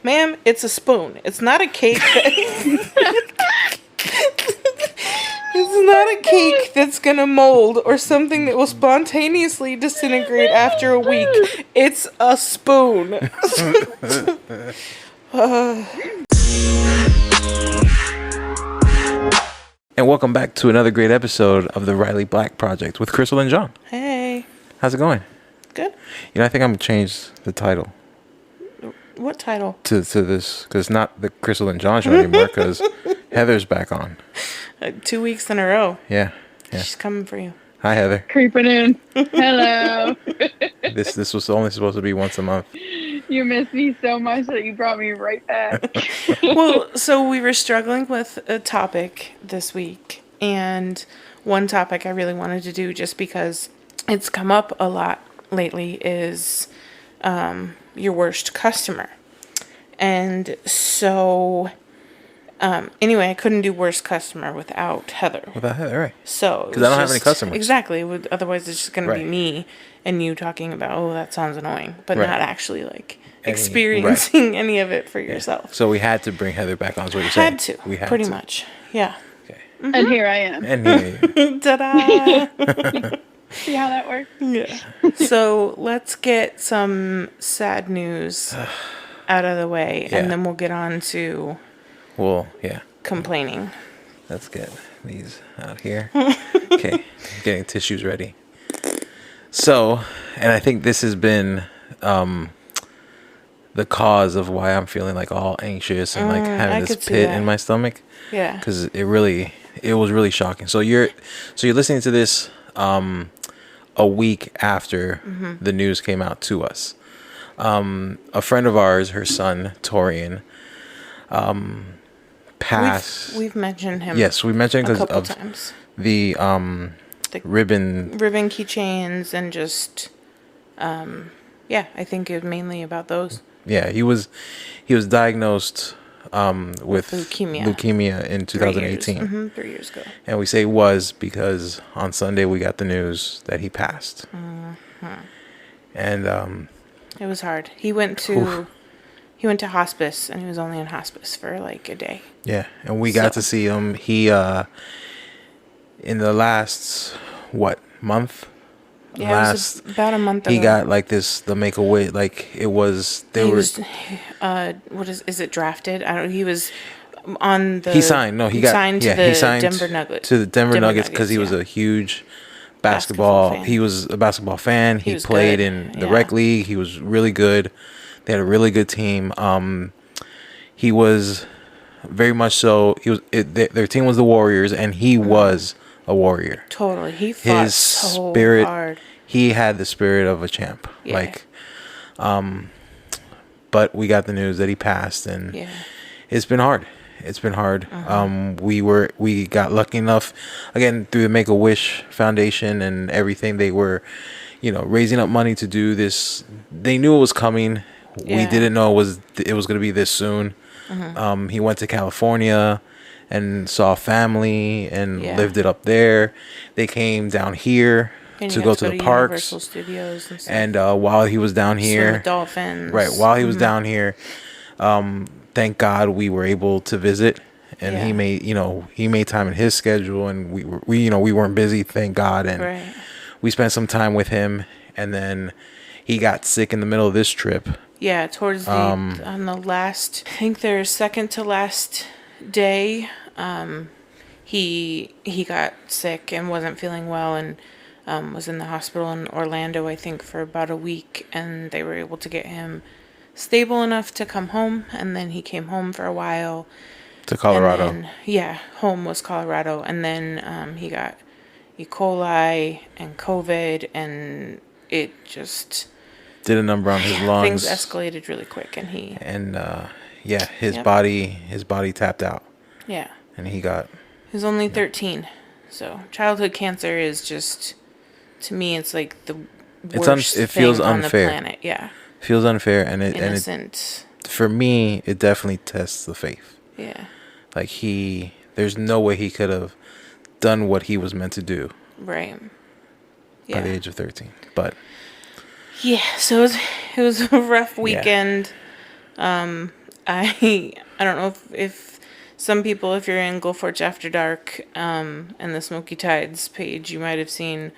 Ma'am, it's a spoon. It's not a cake. It's not a cake that's gonna mold or something that will spontaneously disintegrate after a week. It's a spoon. And welcome back to another great episode of the Riley Black Project with Crystal and John. Hey. How's it going? Good. You know, I think I'm going to change the title. What title? To this, because it's not the Crystal and John show anymore, because Heather's back on. 2 weeks in a row. Yeah. She's coming for you. Hi, Heather. Creeping in. Hello. This was only supposed to be once a month. You missed me so much that you brought me right back. Well, so we were struggling with a topic this week, and one topic I really wanted to do just because it's come up a lot lately is your worst customer. And so anyway, I couldn't do worst customer without Heather. Without Heather, right. So because I don't have any customers. Exactly. Otherwise, it's just going to be me and you talking about, oh, that sounds annoying, but not actually like experiencing any of it for yourself. So we had to bring Heather back on, is what you're saying. We had pretty to. Much. Yeah. Okay. Mm-hmm. And here I am. And here you Ta-da! See how that works? Yeah. So let's get some sad news out of the way, and then we'll get on to complaining. Let's get these out here. Okay. Getting tissues ready. So, and I think this has been the cause of why I'm feeling like all anxious and like having this pit in my stomach. Yeah. Because it was really shocking. So you're listening to this a week after the news came out to us. A friend of ours, her son Torian, passed. We've mentioned him. Yes, we mentioned because of times. The ribbon keychains and just I think it was mainly about those. Yeah, he was diagnosed with leukemia in 2018. 3 years ago. And we say was because on Sunday we got the news that he passed. And it was hard. He went to hospice, and he was only in hospice for like a day. Yeah, and we got to see him. He in the last month? Yeah, it was about a month ago. He got like the Make-A-Wish, like it was. Is it drafted? I don't. He was on the. He signed. No, he signed to the Denver Nuggets. To the Denver Nuggets because he was a huge basketball. He was a basketball fan. He played in the rec league. He was really good. They had a really good team. He was very much so. Their team was the Warriors, and he was a warrior. Totally. He fought so hard. He had the spirit of a champ. Yeah. But we got the news that he passed, and it's been hard. It's been hard. We got lucky enough, again, through the Make-A-Wish Foundation and everything. They were, raising up money to do this. They knew it was coming. Yeah. We didn't know it was going to be this soon. He went to California and saw family and lived it up there. They came down here to go to the parks. Universal Studios and stuff. And while he was down here, swim with dolphins. Right, while he was down here, thank God we were able to visit, and he made time in his schedule, and we weren't busy, thank God, and we spent some time with him, and then he got sick in the middle of this trip. Yeah, towards on the last, I think their second to last day, he got sick and wasn't feeling well, and was in the hospital in Orlando, I think, for about a week, and they were able to get him stable enough to come home, and then he came home for a while. To Colorado. Home was Colorado, and then he got E. coli and COVID, and it just did a number on his lungs. Things escalated really quick, and his body tapped out. Yeah. And he was only 13. So childhood cancer is just, to me, it's like the worst it feels thing unfair. On the planet. Yeah. Feels unfair, and innocent. For me, it definitely tests the faith. Yeah. Like there's no way he could have done what he was meant to do. Right. By the age of 13, but. Yeah, so it was a rough weekend. I don't know if some people, if you're in Gulf After Dark, and the Smoky Tides page, you might have seen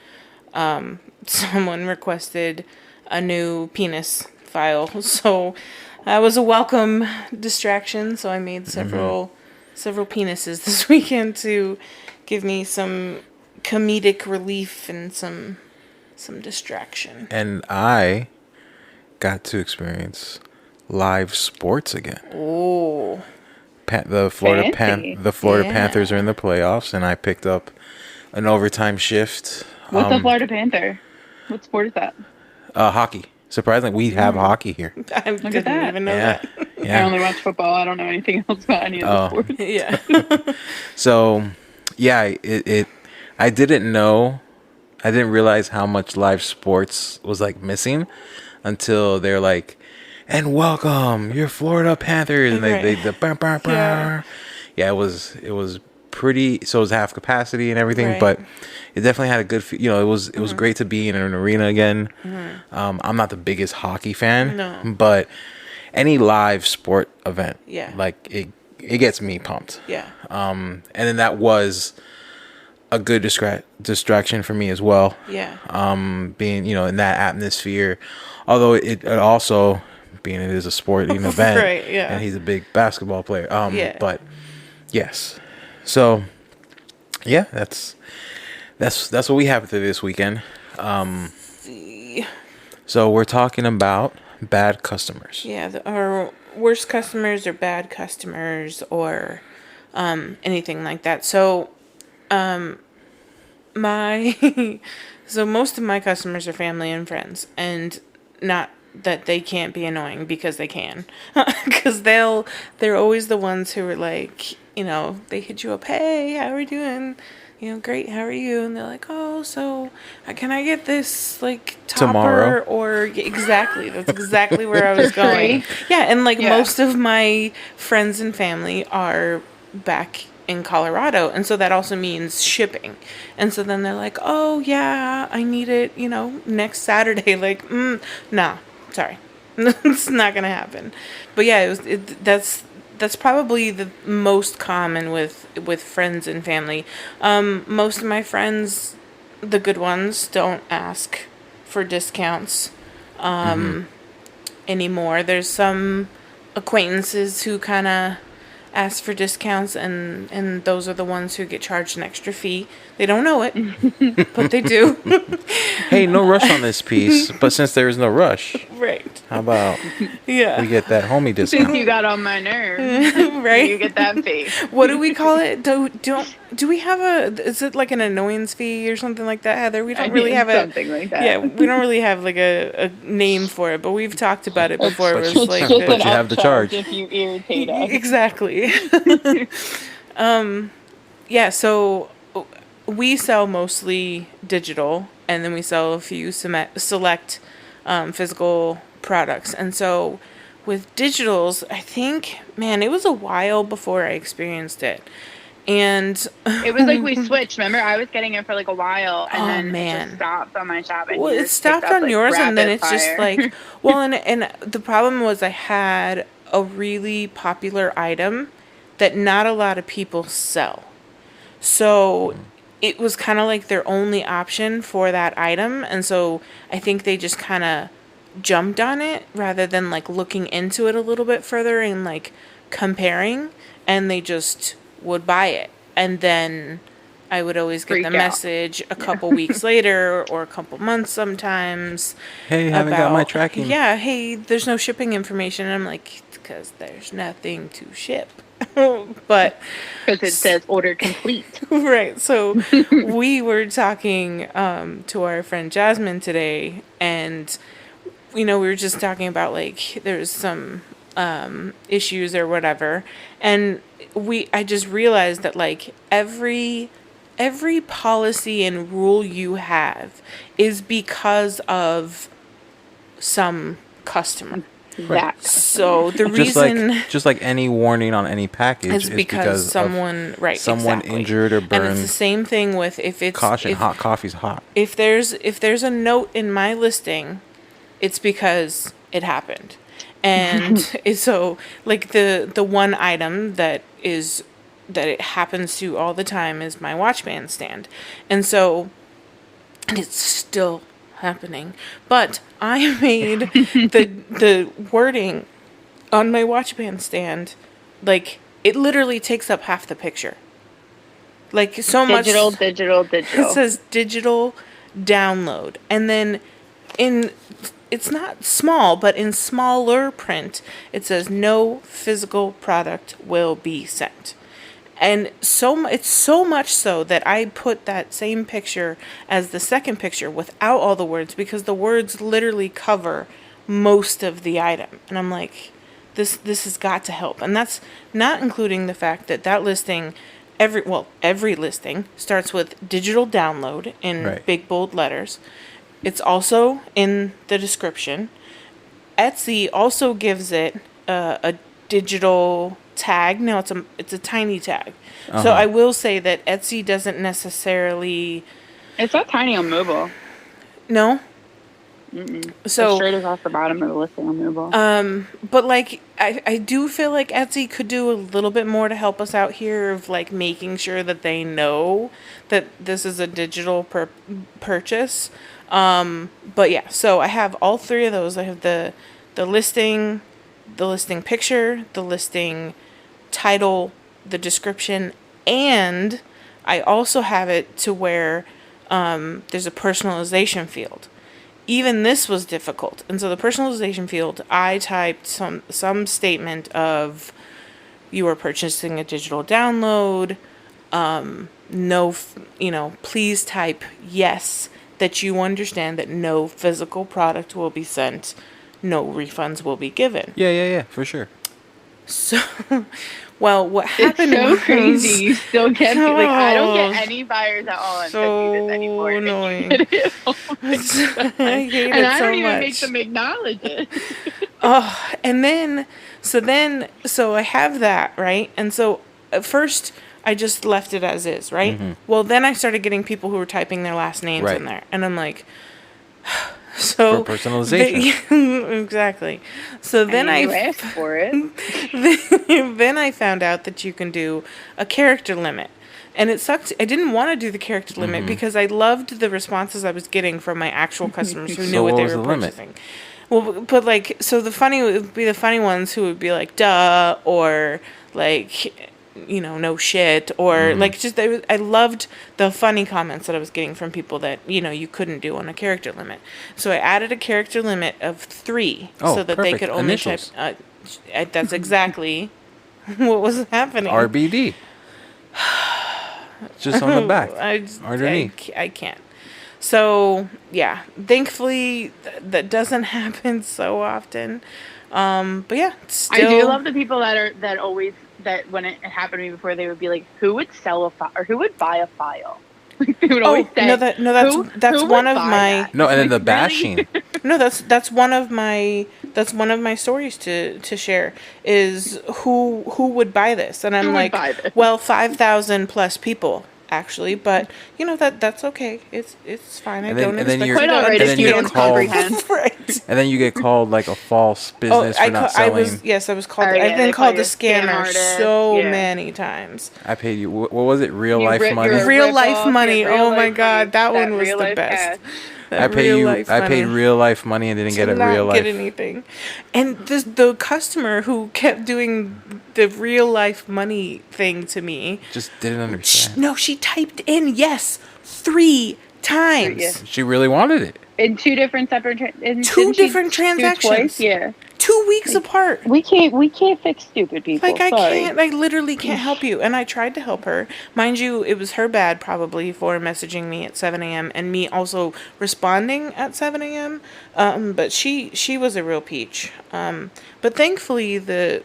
someone requested a new penis file. So that was a welcome distraction. So I made several penises this weekend to give me some comedic relief and some distraction. And I got to experience live sports again. Oh, The Florida Fancy. Panthers are in the playoffs, and I picked up an overtime shift. What's a Florida Panther? What sport is that? Hockey. Surprisingly, we have hockey here. I didn't at that. even know Yeah, that. I yeah. only watch football. I don't know anything else about any of the sports. Yeah. So, yeah, I didn't know. I didn't realize how much live sports was like missing until they're like, and welcome your Florida Panthers, and they Right. the bah, bah, bah. Yeah. Yeah, it was pretty. So it was half capacity and everything, Right. but it definitely had a good. It was great to be in an arena again. I'm not the biggest hockey fan, No. but any live sport event, Yeah. like it gets me pumped. Yeah. And then that was a good distraction for me as well. Yeah. Being in that atmosphere, although it also being it is a sporting event, Right, yeah. and he's a big basketball player. Yeah. But yes, so yeah, that's what we have for this weekend. So we're talking about bad customers. Yeah, or worst customers or bad customers or anything like that. So, so most of my customers are family and friends, and not that they can't be annoying, because they can, because they're always the ones who are like, they hit you up, hey, how are you doing? Great, how are you? And they're like, oh, so can I get this like topper? Tomorrow? Or exactly, that's exactly where I was going. Yeah, and like most of my friends and family are back in Colorado, and so that also means shipping. And so then they're like, oh yeah, I need it, next Saturday. Like, nah, sorry. It's not gonna happen. But yeah, that's probably the most common with friends and family. Most of my friends, the good ones, don't ask for discounts anymore. There's some acquaintances who kind of ask for discounts, and those are the ones who get charged an extra fee. They don't know it, but they do. Hey, no rush on this piece, but since there is no rush, Right. how about Yeah. we get that homie Since discount? you got on my nerves, Right. you get that fee. What do we call it? Do we have is it like an annoyance fee or something like that, Heather? We don't really have something like that. Yeah, we don't really have like a name for it, but we've talked about it before. It was It's like just But an you have the upcharge charge. if you irritate us. exactly. Yeah, so we sell mostly digital, and then we sell a few select physical products. And so with digitals, I think, man, it was a while before I experienced it. And It was like we switched. Remember, I was getting it for like a while, and Oh, then it man. just stopped on my shop. And well, you it just stopped picked up, on like, yours, and then rapid it's just fire. like, well, and the problem was I had a really popular item that not a lot of people sell. So it was kind of like their only option for that item. And so I think they just kind of jumped on it rather than like looking into it a little bit further and like comparing. And they just would buy it. And then I would always get Freak the out. message a couple weeks later or a couple months sometimes. Hey, haven't got my tracking. Yeah, hey, there's no shipping information. And I'm like, because there's nothing to ship. But Because it says order complete. right, so we were talking to our friend Jasmine today, and we were just talking about like there's some issues or whatever, and I just realized that like every policy and rule you have is because of some customer. That. So the Just reason just like any warning on any package is is because of someone someone exactly. injured or And it's burned. the same thing with if it's Caution, if, hot coffee's hot. if there's a note in my listing, it's because it happened. And so like the one item that it happens to all the time is my watch band stand. And so, and it's still happening, but I made the wording on my watch band stand, like, it literally takes up half the picture. Like, so much. Digital. It says digital download. And then it's not small, but in smaller print, it says no physical product will be sent. And it's so much so that I put that same picture as the second picture without all the words, because the words literally cover most of the item. And I'm like, this has got to help. And that's not including the fact that listing, every listing starts with digital download in big bold letters. It's also in the description. Etsy also gives it a digital tag. Now it's a tiny tag. So I will say that Etsy doesn't necessarily. It's not tiny on mobile. No. So it's straight across the bottom of the listing on mobile. But like I do feel like Etsy could do a little bit more to help us out here, of like making sure that they know that this is a digital purchase. But yeah, so I have all three of those. I have the listing picture, the listing title, the description, and I also have it to where there's a personalization field. Even this was difficult. And so the personalization field, I typed some statement of, you are purchasing a digital download. Please type yes, that you understand that no physical product will be sent. No refunds will be given. Yeah, for sure. So, well, what happened It's so was, crazy. You still get like, I don't get any buyers at all. So this anymore. annoying. I hate and it I so don't even much. make them acknowledge it. So I have that, right? And so at first I just left it as is, right? Mm-hmm. Well, then I started getting people who were typing their last names in there, and I'm like, for personalization. Exactly. So then you asked for it. Then I found out that you can do a character limit. And it sucked. I didn't want to do the character limit because I loved the responses I was getting from my actual customers who knew what they were purchasing. Well, but like, so the funny would be the funny ones who would be like, duh, or like, no shit, or like, just, I loved the funny comments that I was getting from people that, you couldn't do on a character limit. So I added a character limit of 3 so that they could only type. That's exactly what was happening. RBD. Just on the back. Underneath. I can't. So yeah, thankfully that doesn't happen so often. But yeah, still. I do love the people that always, that when it happened to me before, they would be like, who would sell a file, or who would buy a file? They would always say, that's one of my that? No, and then the bashing. No, that's one of my stories to share, is who would buy this, and I'm like, well, 5,000 plus people actually, but that's okay. It's fine. I don't expect quite all right if you don't comprehend. Right. And then you get called like a false business for not selling. I was called. I've been called a scammer so many times. I paid you. What was it? Real life money. Real life money. Oh my god, that one was the best. I paid real life money and didn't get a real life. Get anything. And the customer who kept doing the real life money thing to me just didn't understand. No, she typed in yes 3 times. Yeah. She really wanted it. In 2 different separate transactions. Twice? Yeah. 2 weeks apart. We can't fix stupid people. Like, I literally can't help you. And I tried to help her. Mind you, it was her bad probably for messaging me at 7 a.m. and me also responding at 7 a.m. But she was a real peach. But thankfully, the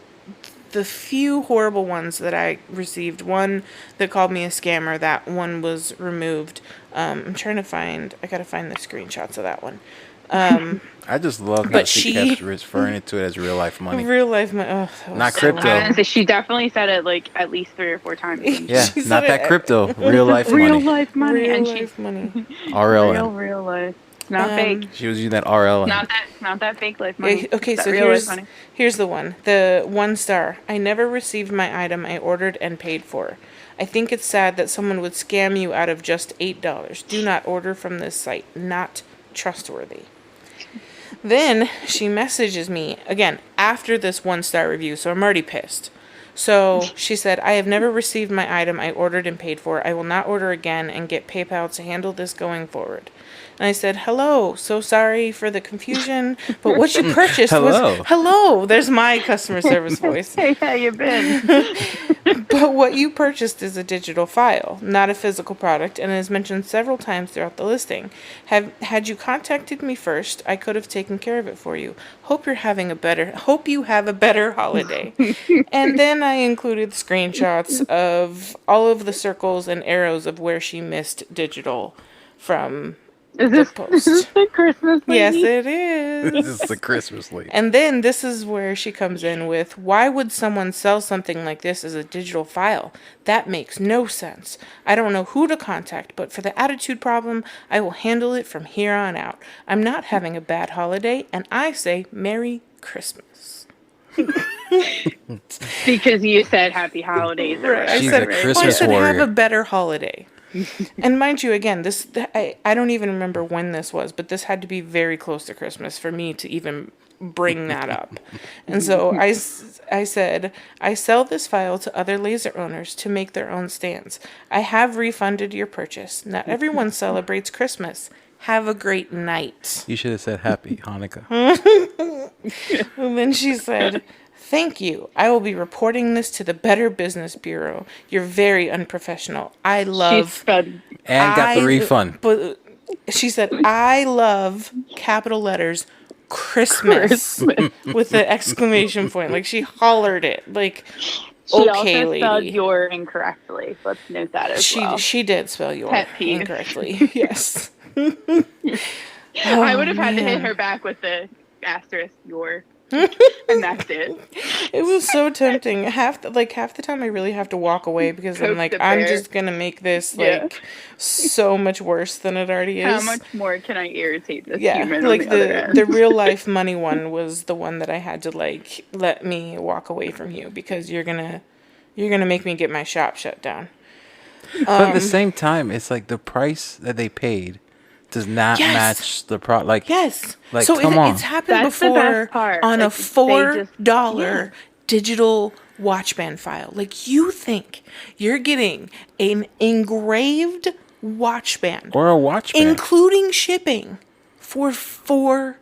few horrible ones that I received, one that called me a scammer, that one was removed. I gotta find the screenshots of that one. I just love that she kept referring to it as real life money. Real life money. Oh, not crypto. So she definitely said it like at least 3 or 4 times. Yeah, not that crypto. Real life money. Real life money. Real And life money. RLM. Real life. Not fake. She was using that RL. Not that fake life money. Okay, That so real life money. here's the one. The 1 star. I never received my item I ordered and paid for. I think it's sad that someone would scam you out of just $8. Do not order from this site. Not trustworthy. Then she messages me again after this 1 star review, so I'm already pissed. So she said, I have never received my item I ordered and paid for. I will not order again and get PayPal to handle this going forward. And I said, hello, so sorry for the confusion, but what you purchased was... Hello, there's my customer service voice. Hey, how you been? But what you purchased is a digital file, not a physical product, and is mentioned several times throughout the listing. Had you contacted me first, I could have taken care of it for you. Hope you have a better holiday. And then I included screenshots of all of the circles and arrows of where she missed digital from the post. Is this the Christmas lady? Yes, it is. This is the Christmas lady. And then this is where she comes in with, why would someone sell something like this as a digital file? That makes no sense. I don't know who to contact, but for the attitude problem, I will handle it from here on out. I'm not having a bad holiday, and I say Merry Christmas. Because you said happy holidays. Right. She's I Christmas said warrior. have a better holiday. And mind you, again, I don't even remember when this was, but this had to be very close to Christmas for me to even bring that up. And so I said, I sell this file to other laser owners to make their own stands. I have refunded your purchase. Not everyone celebrates Christmas. Have a great night. You should have said happy Hanukkah. And then she said, thank you. I will be reporting this to the Better Business Bureau. You're very unprofessional. I love... And got the refund. But she said, I love, capital letters, Christmas. With the exclamation point. Like, she hollered it. Like, she okay, also spelled lady. your incorrectly. Let's note that as well. She did spell your Pet peeve. incorrectly. Yes. I would have had to hit her back with the asterisk your, and that's it. It was so tempting. Half the time I really have to walk away because I'm like, I'm just gonna make this like so much worse than it already is. How much more can I irritate this Yeah, human like on the other end? the real life money one was the one that I had to like let me walk away from you because you're gonna make me get my shop shut down. But at the same time, it's like the price that they paid does not match the product. Like, yes. Like, so come on. It's happened That's the before best part. on Like, a $4 digital watch band file. Like, you think you're getting an engraved watch band or a watch band, including shipping, for $4.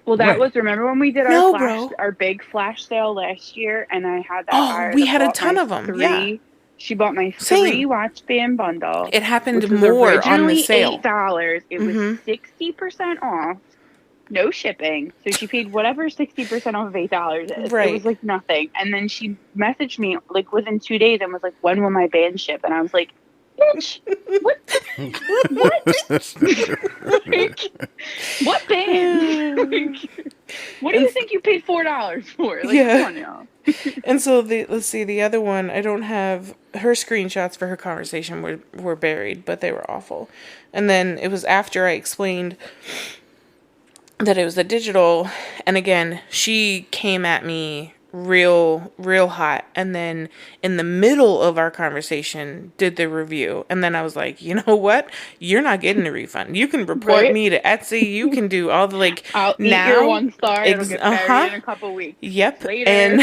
Well, that was, remember when we did our big flash sale last year, and I had that buyer we that had a bought ton my of them. three. She bought my 3 watch band bundle. It happened which was more on the originally sale. $8. It was 60% off, no shipping. So she paid whatever 60% off of $8 is. Right. It was like nothing. And then she messaged me like within 2 days and was like, "When will my band ship?" And I was like, "Bitch, what? What? Like, what band? Like, what do you think you paid $4 for? Like, come on, y'all." And so let's see, the other one, I don't have her screenshots for her conversation were buried, but they were awful. And then it was after I explained that it was a digital, and again, she came at me real hot, and then in the middle of our conversation did the review, and then I was like, you know what, you're not getting a refund. You can report me to Etsy, you can do all the like, I'll now eat your 1 star. It'll get buried in a couple weeks. Yep. Later.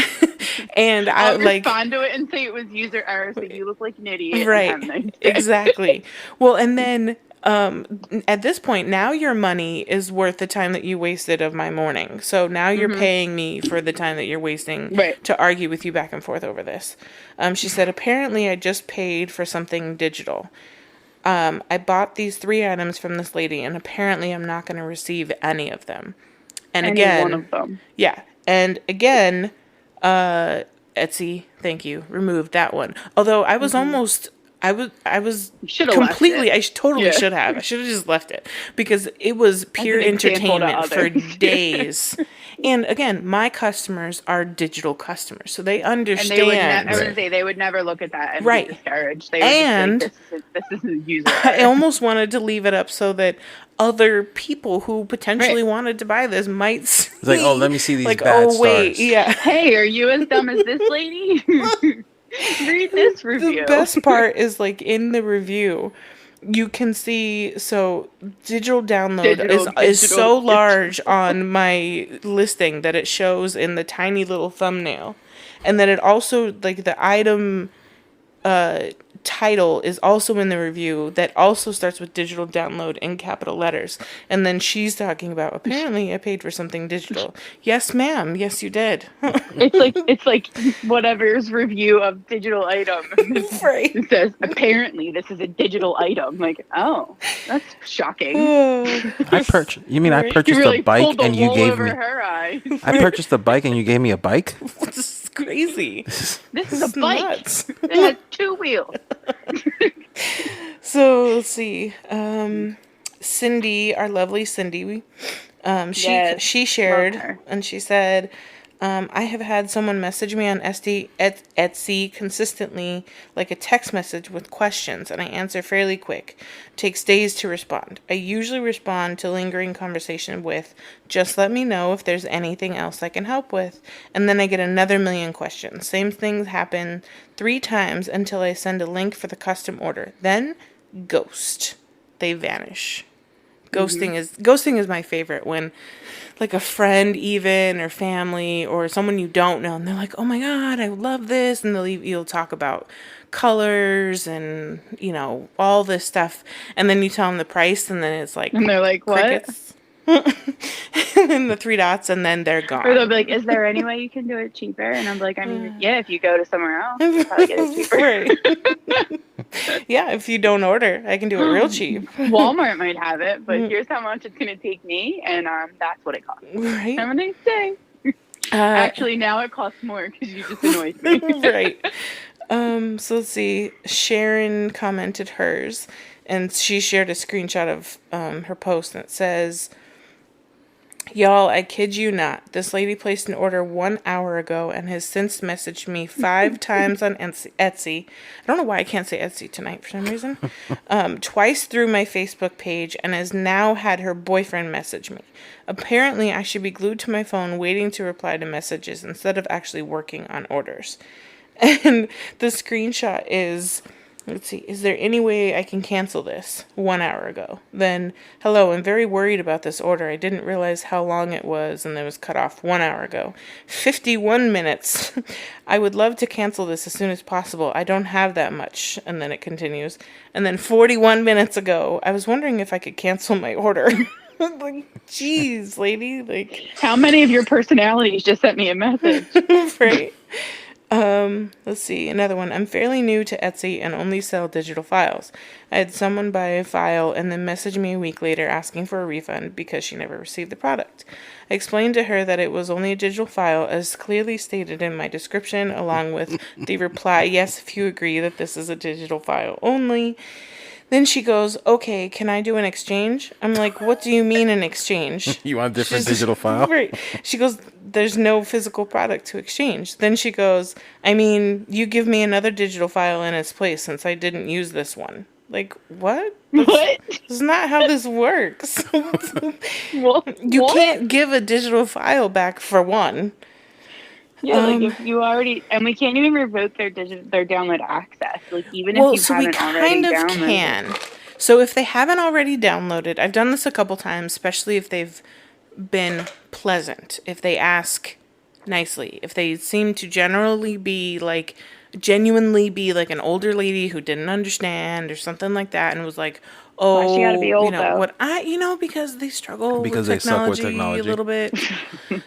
And I'll I like respond to it and say it was user error, so you look like an idiot. right, exactly. Well, and then at this point, now your money is worth the time that you wasted of my morning. So now you're paying me for the time that you're wasting to argue with you back and forth over this. She said, apparently I just paid for something digital. I bought these 3 items from this lady, and apparently I'm not going to receive any of them. And again, one of them. Yeah. And again, Etsy, thank you, removed that one. Although I was I was Should've left completely, it. I totally Yeah. should have. I should have just left it because it was pure an example to entertainment for others. days. And again, my customers are digital customers, so they And understand. they would I was gonna say they would never look at that and Right. be discouraged. They would And just be like, this is a user I error. almost wanted to leave it up so that other people who potentially Right. wanted to buy this might see. It's like, oh, let me see these like, bad oh wait, stars. yeah. Hey, are you as dumb as this lady? Read this review. The best part is like in the review, you can see so digital download is so large on my listing that it shows in the tiny little thumbnail, and then it also like the item title is also in the review that also starts with digital download in capital letters. And then she's talking about, apparently I paid for something digital. Yes, ma'am. Yes, you did. It's like whatever's review of digital item. Right. It says, apparently this is a digital item. Like, oh, that's shocking. I purchased You really a bike pulled the and you wool gave over me. her eyes. I purchased a bike and you gave me a bike. This is crazy. This is a bike. Nuts. It has 2 wheels. So let's see. Cindy, our lovely Cindy, Yes, she shared love her. and she said, I have had someone message me on Etsy consistently, like a text message with questions, and I answer fairly quick. Takes days to respond. I usually respond to lingering conversation with, just let me know if there's anything else I can help with. And then I get another million questions. Same things happen 3 times until I send a link for the custom order. Then, ghost. They vanish. Ghosting is my favorite when like a friend even or family or someone you don't know and they're like, oh my god, I love this, and you'll talk about colors and all this stuff, and then you tell them the price and then it's like, And they're like, what? crickets. And then the 3 dots and then they're gone. Or they'll be like, is there any way you can do it cheaper? And I'm like, I mean, yeah, if you go to somewhere else, you'll probably get it cheaper. Right. Yeah, if you don't order, I can do it real cheap. Walmart might have it, but here's how much it's going to take me, and that's what it costs. Right. Have a nice day. Actually, now it costs more because you just annoyed me. Right. So let's see. Sharon commented hers, and she shared a screenshot of her post, and it says, y'all, I kid you not. This lady placed an order 1 hour ago and has since messaged me 5 times on Etsy. I don't know why I can't say Etsy tonight for some reason. Twice through my Facebook page and has now had her boyfriend message me. Apparently, I should be glued to my phone waiting to reply to messages instead of actually working on orders. And the screenshot is... Let's see, is there any way I can cancel this? 1 hour ago. Then, hello, I'm very worried about this order. I didn't realize how long it was and it was cut off 1 hour ago. 51 minutes. I would love to cancel this as soon as possible. I don't have that much. And then it continues. And then 41 minutes ago, I was wondering if I could cancel my order. Like, geez, lady. Like, How many of your personalities just sent me a message? right. Let's see, another one. I'm fairly new to Etsy and only sell digital files. I had someone buy a file and then message me a week later asking for a refund because she never received the product. I explained to her that it was only a digital file as clearly stated in my description, along with the reply, yes, if you agree that this is a digital file only. Then she goes, okay, can I do an exchange? I'm like, what do you mean an exchange? You want a different digital file? Right. She goes, there's no physical product to exchange. Then she goes, I mean, you give me another digital file in its place since I didn't use this one. Like, what? What? That's not how this works. Well, You what? can't give a digital file back for one. Yeah, like if you already, and we can't even revoke their download access. Like even if you haven't already downloaded. Can. So if they haven't already downloaded, I've done this a couple times, especially if they've been pleasant, if they ask nicely, if they seem to genuinely be like an older lady who didn't understand or something like that, and was like, oh, why she gotta be old, though? because they struggle Because with they suck with technology a technology. little bit.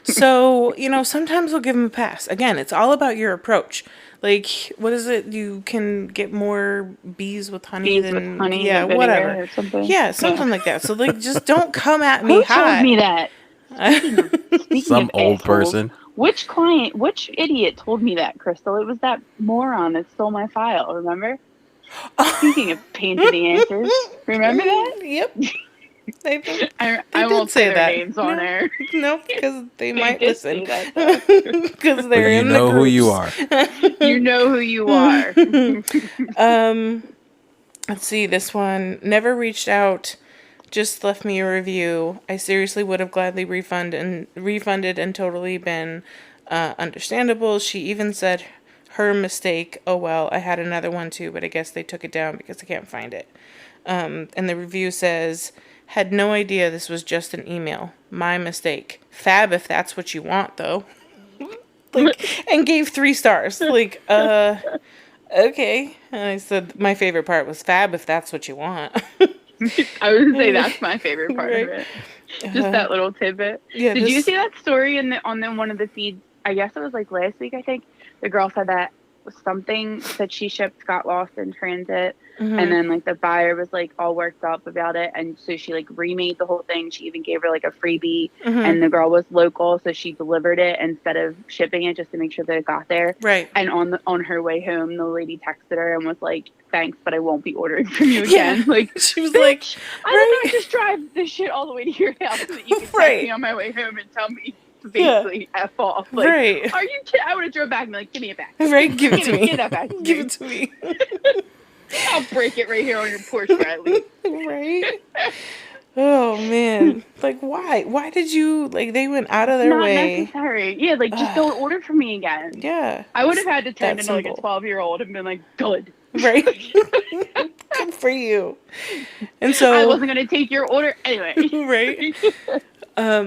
So, sometimes we'll give them a pass. Again, it's all about your approach. Like, what is it? You can get more bees with honey than honey, yeah, vinegar whatever. or something. Yeah, something like that. So, like, just don't come at me Who hot. told me that? Speaking Some of old assholes, person. Which idiot told me that, Crystal? It was that moron that stole my file, remember? Speaking of pain in the answers, remember that? Yep. I think I they won't did say say their that. names on air. No, because they might did listen. say that, Because they're But you in know the who you groups. are. You know who you are. Let's see, this one. Never reached out, just left me a review. I seriously would have gladly refunded and totally been understandable. She even said her mistake. Oh well, I had another one too, but I guess they took it down because I can't find it. And the review says, had no idea this was just an email. My mistake. Fab if that's what you want, though. And gave 3 stars. Okay. And I said my favorite part was fab if that's what you want. I was gonna say that's my favorite part Right. of it. Just that little tidbit. Yeah, Did you see that story on one of the feeds? I guess it was like last week. I think the girl said that something that she shipped got lost in transit, and then like the buyer was like all worked up about it, and so she like remade the whole thing. She even gave her like a freebie, and the girl was local, so she delivered it instead of shipping it just to make sure that it got there. Right. And on her way home, the lady texted her and was like, "Thanks, but I won't be ordering from you again." Like she was like, I did not just drive this shit all the way to your house so that you can text me on my way home and tell me to basically F off. Like, right. Are you kidding? I would have drove back and be like, give me it back. Right, give it to me. Give that back to Give me. it to me. I'll break it right here on your porch where I leave. Right? Oh, man. Like, why? Why did you, like, they went out of their Not way. necessary. Yeah, like, just don't order from me again. Yeah. I would have had to turn That into like a simple. 12-year-old and been like, good. Right? Good for you. And so I wasn't going to take your order anyway. Right?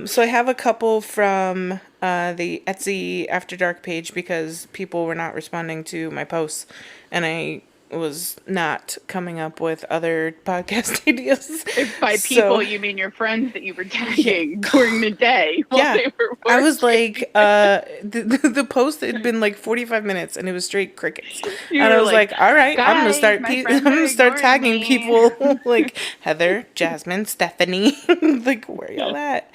So I have a couple from the Etsy After Dark page because people were not responding to my posts, and I was not coming up with other podcast ideas. If by people you mean your friends that you were tagging during the day while they were working. I was like, the post had been like 45 minutes and it was straight crickets. You and I were was like, all right, I'm "Guys, my friends gonna are start ignoring tagging me." people like Heather, Jasmine, Stephanie. Like, where y'all at?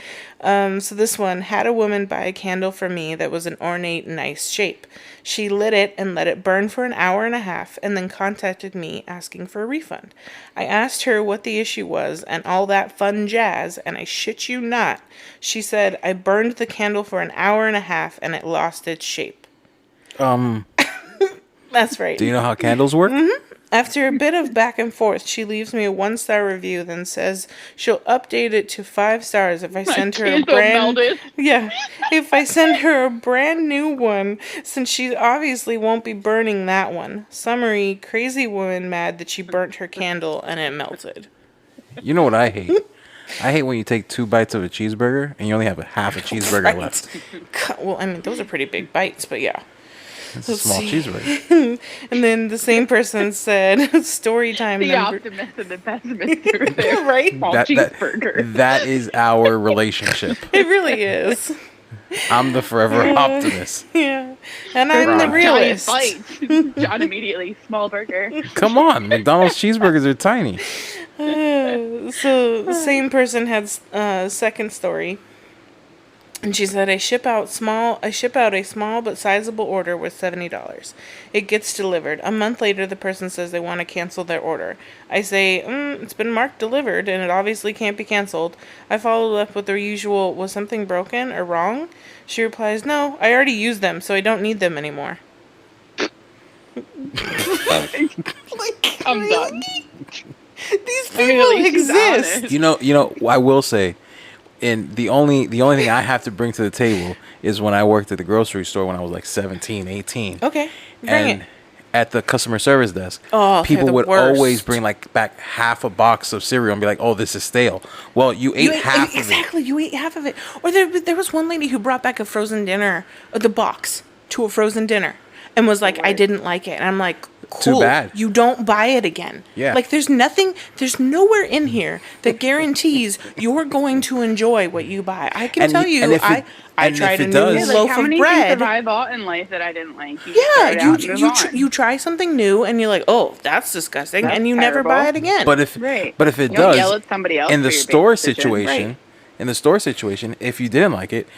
So this one had a woman buy a candle for me that was an ornate, nice shape. She lit it and let it burn for an hour and a half and then contacted me asking for a refund. I asked her what the issue was and all that fun jazz, and I shit you not, she said I burned the candle for an hour and a half and it lost its shape. That's right. Do you know how candles work? After a bit of back and forth, she leaves me a 1-star review, then says she'll update it to 5 stars if I send her if I send her a brand new one, since she obviously won't be burning that one. Summary: crazy woman mad that she burnt her candle and it melted. You know what I hate? I hate when you take 2 bites of a cheeseburger and you only have half a cheeseburger left. Well, I mean, those are pretty big bites, but yeah. It's a small cheeseburger. And then the same person said, story time The number... optimist and the pessimist over there. Right? Small cheeseburger. That is our relationship. It really is. I'm the forever optimist. Yeah. And I'm the realist. Giant bites. John immediately, small burger. Come on, McDonald's cheeseburgers are tiny. So the same person had a second story. And she said, I ship out a small but sizable order worth $70. It gets delivered. A month later, the person says they want to cancel their order. I say, it's been marked delivered, and it obviously can't be canceled. I followed up with the usual, was something broken or wrong? She replies, no, I already used them, so I don't need them anymore. I'm done. These people exist. You know, I will say, and the only thing I have to bring to the table is when I worked at the grocery store when I was like 17, 18. Okay, bring and it. At the customer service desk, they're people the would worst. always bring like back half a box of cereal and be like, "Oh, this is stale." Well, you ate half of it. Exactly, you ate half of it. Or there was one lady who brought back a frozen dinner, the box to a frozen dinner, and was like, I didn't like it. And I'm like, cool. Too bad. You don't buy it again. Yeah. Like, there's nowhere in here that guarantees you're going to enjoy what you buy. I can tell you, I tried a new loaf how many of bread. things have I bought in life that I didn't like? You try something new and you're like, oh, that's disgusting, and you never buy it again. But if it does, yell at somebody else in the for your store big decision. situation, if you didn't like it,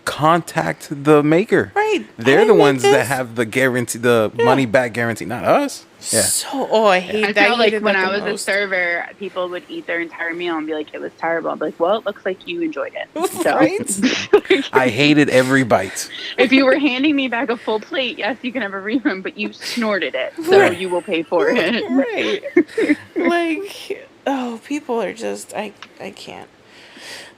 contact the maker. Right. They're I the make ones that this. have the guarantee, the money back guarantee, not us. Yeah. So, I hate I that. felt like hated when that I the was a most. server, people would eat their entire meal and be like, it was terrible. I'd be like, well, it looks like you enjoyed it. So, Right? I hated every bite. if you were handing me back a full plate, yes, you can have a refund, but you snorted it, so Right. you will pay for it. Right. Like, people are just, I can't.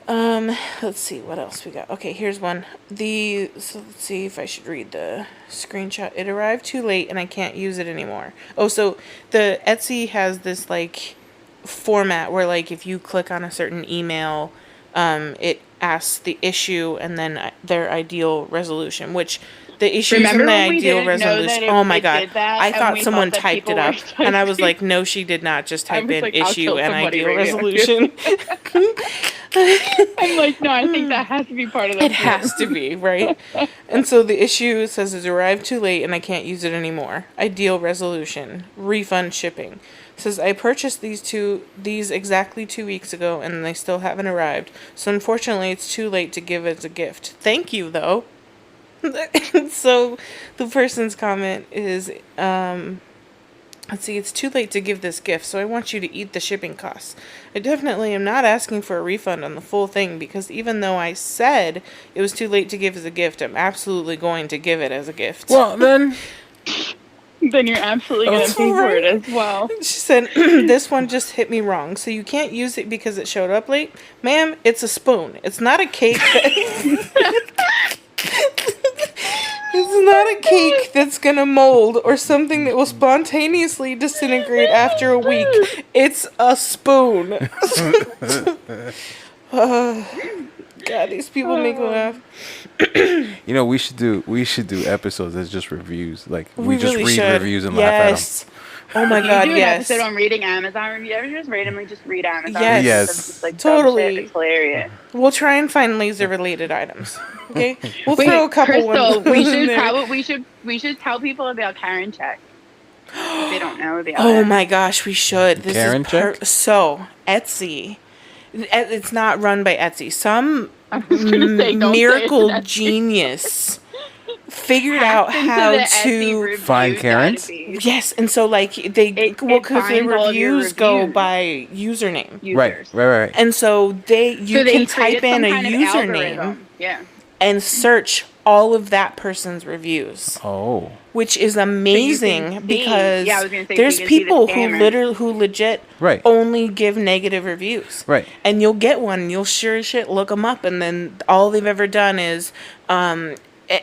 Let's see what else we got. Okay, here's one. So let's see if I should read the screenshot. It arrived too late and I can't use it anymore. Oh, so the Etsy has this like format where like if you click on a certain email, it asks the issue and then their ideal resolution, which the issues Remember and the when we ideal didn't know resolution. that Oh my it God. did that, I and thought we someone thought that typed it people up were and I was typing- like, no, she did not just I type was in like, I'll issue kill and somebody ideal right now. resolution. I'm like, no, I think that has to be part of the It has to be, right? And so the issue says it's arrived too late and I can't use it anymore. Ideal resolution. Refund shipping. It says I purchased these exactly 2 weeks ago and they still haven't arrived. So unfortunately it's too late to give as a gift. Thank you though. So the person's comment is let's see, it's too late to give this gift, so I want you to eat the shipping costs. I definitely am not asking for a refund on the full thing because even though I said it was too late to give as a gift, I'm absolutely going to give it as a gift. Well, then. Then you're absolutely going to pay for it as well. She said, this one just hit me wrong, so you can't use it because it showed up late? Ma'am, it's a spoon. It's not a cake. It's not a cake that's gonna mold or something that will spontaneously disintegrate after a week. It's a spoon. God, these people make me laugh. You know, we should do episodes that's just reviews. Like we just really read should. reviews and laugh at them. Oh my You God, do an yes. episode on reading Amazon reviews. Just randomly just read Amazon Yes. reviews. Yes. Of just, like, dumb Totally. shit. It's hilarious. We'll try and find laser-related items. Okay, we'll Wait, throw a couple Crystal, ones. we in should there. we should tell people about Karen Check. If they don't know about Oh it. my gosh, we should. This Karen is Check? So Etsy. It's not run by Etsy. Some I was gonna say, don't say miracle it's Etsy. genius figured out Hacked into how the Etsy to review find Karen? database. yes, and so like they It because the finds all of your reviews go reviews. by username, Users. Right. and so So they can type created in some a kind of username algorithm. Yeah. and search all of that person's reviews, Oh. which is amazing see- because yeah, I was gonna say, so there's you can see the people who scammers. legit Right. only give negative reviews. Right. And you'll get one, and you'll sure as shit look them up, and then all they've ever done is,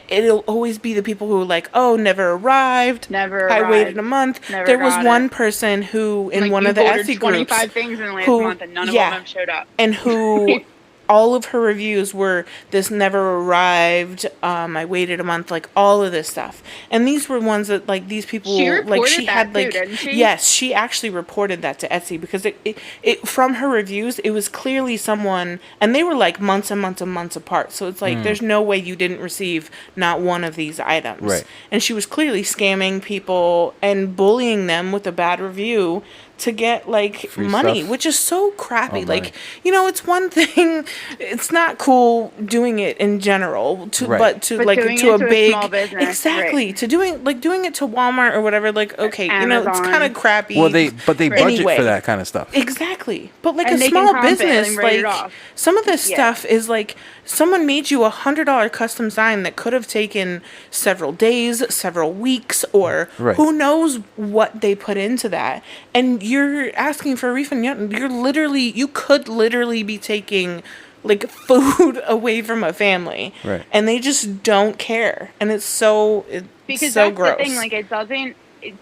it'll always be the people who are like, oh, never arrived. Never I arrived. waited a month. Never There was got one it. person who, in Like, one you've of the ordered Etsy 25 groups, things in the last who- month, and none of yeah. them have showed up. and who all of her reviews were this never arrived, I waited a month, like all of this stuff. And these were ones that like these people She like reported she that had too, like didn't she? yes, she actually reported that to Etsy because it from her reviews it was clearly someone, and they were like months and months and months apart. So it's like there's no way you didn't receive not one of these items. Right. And she was clearly scamming people and bullying them with a bad review to get like Free money, stuff. which is so crappy. Oh, like, money. you know, it's one thing, it's not cool doing it in general, Right. but to But like doing to it a to a big small business, exactly right. to doing it to Walmart or whatever. Like, okay, you know, it's Amazon. kind of crappy. Well, they budget Anyway. for that kind of stuff. Exactly. But like And a they can small comp it and business, write it like off. some of this Yeah. stuff is like someone made you $100 custom sign that could have taken several days, several weeks, or Right. who knows what they put into that. And you're asking for a refund. You could literally be taking like food away from a family. Right. And they just don't care. And it's so Because so that's gross. the thing, like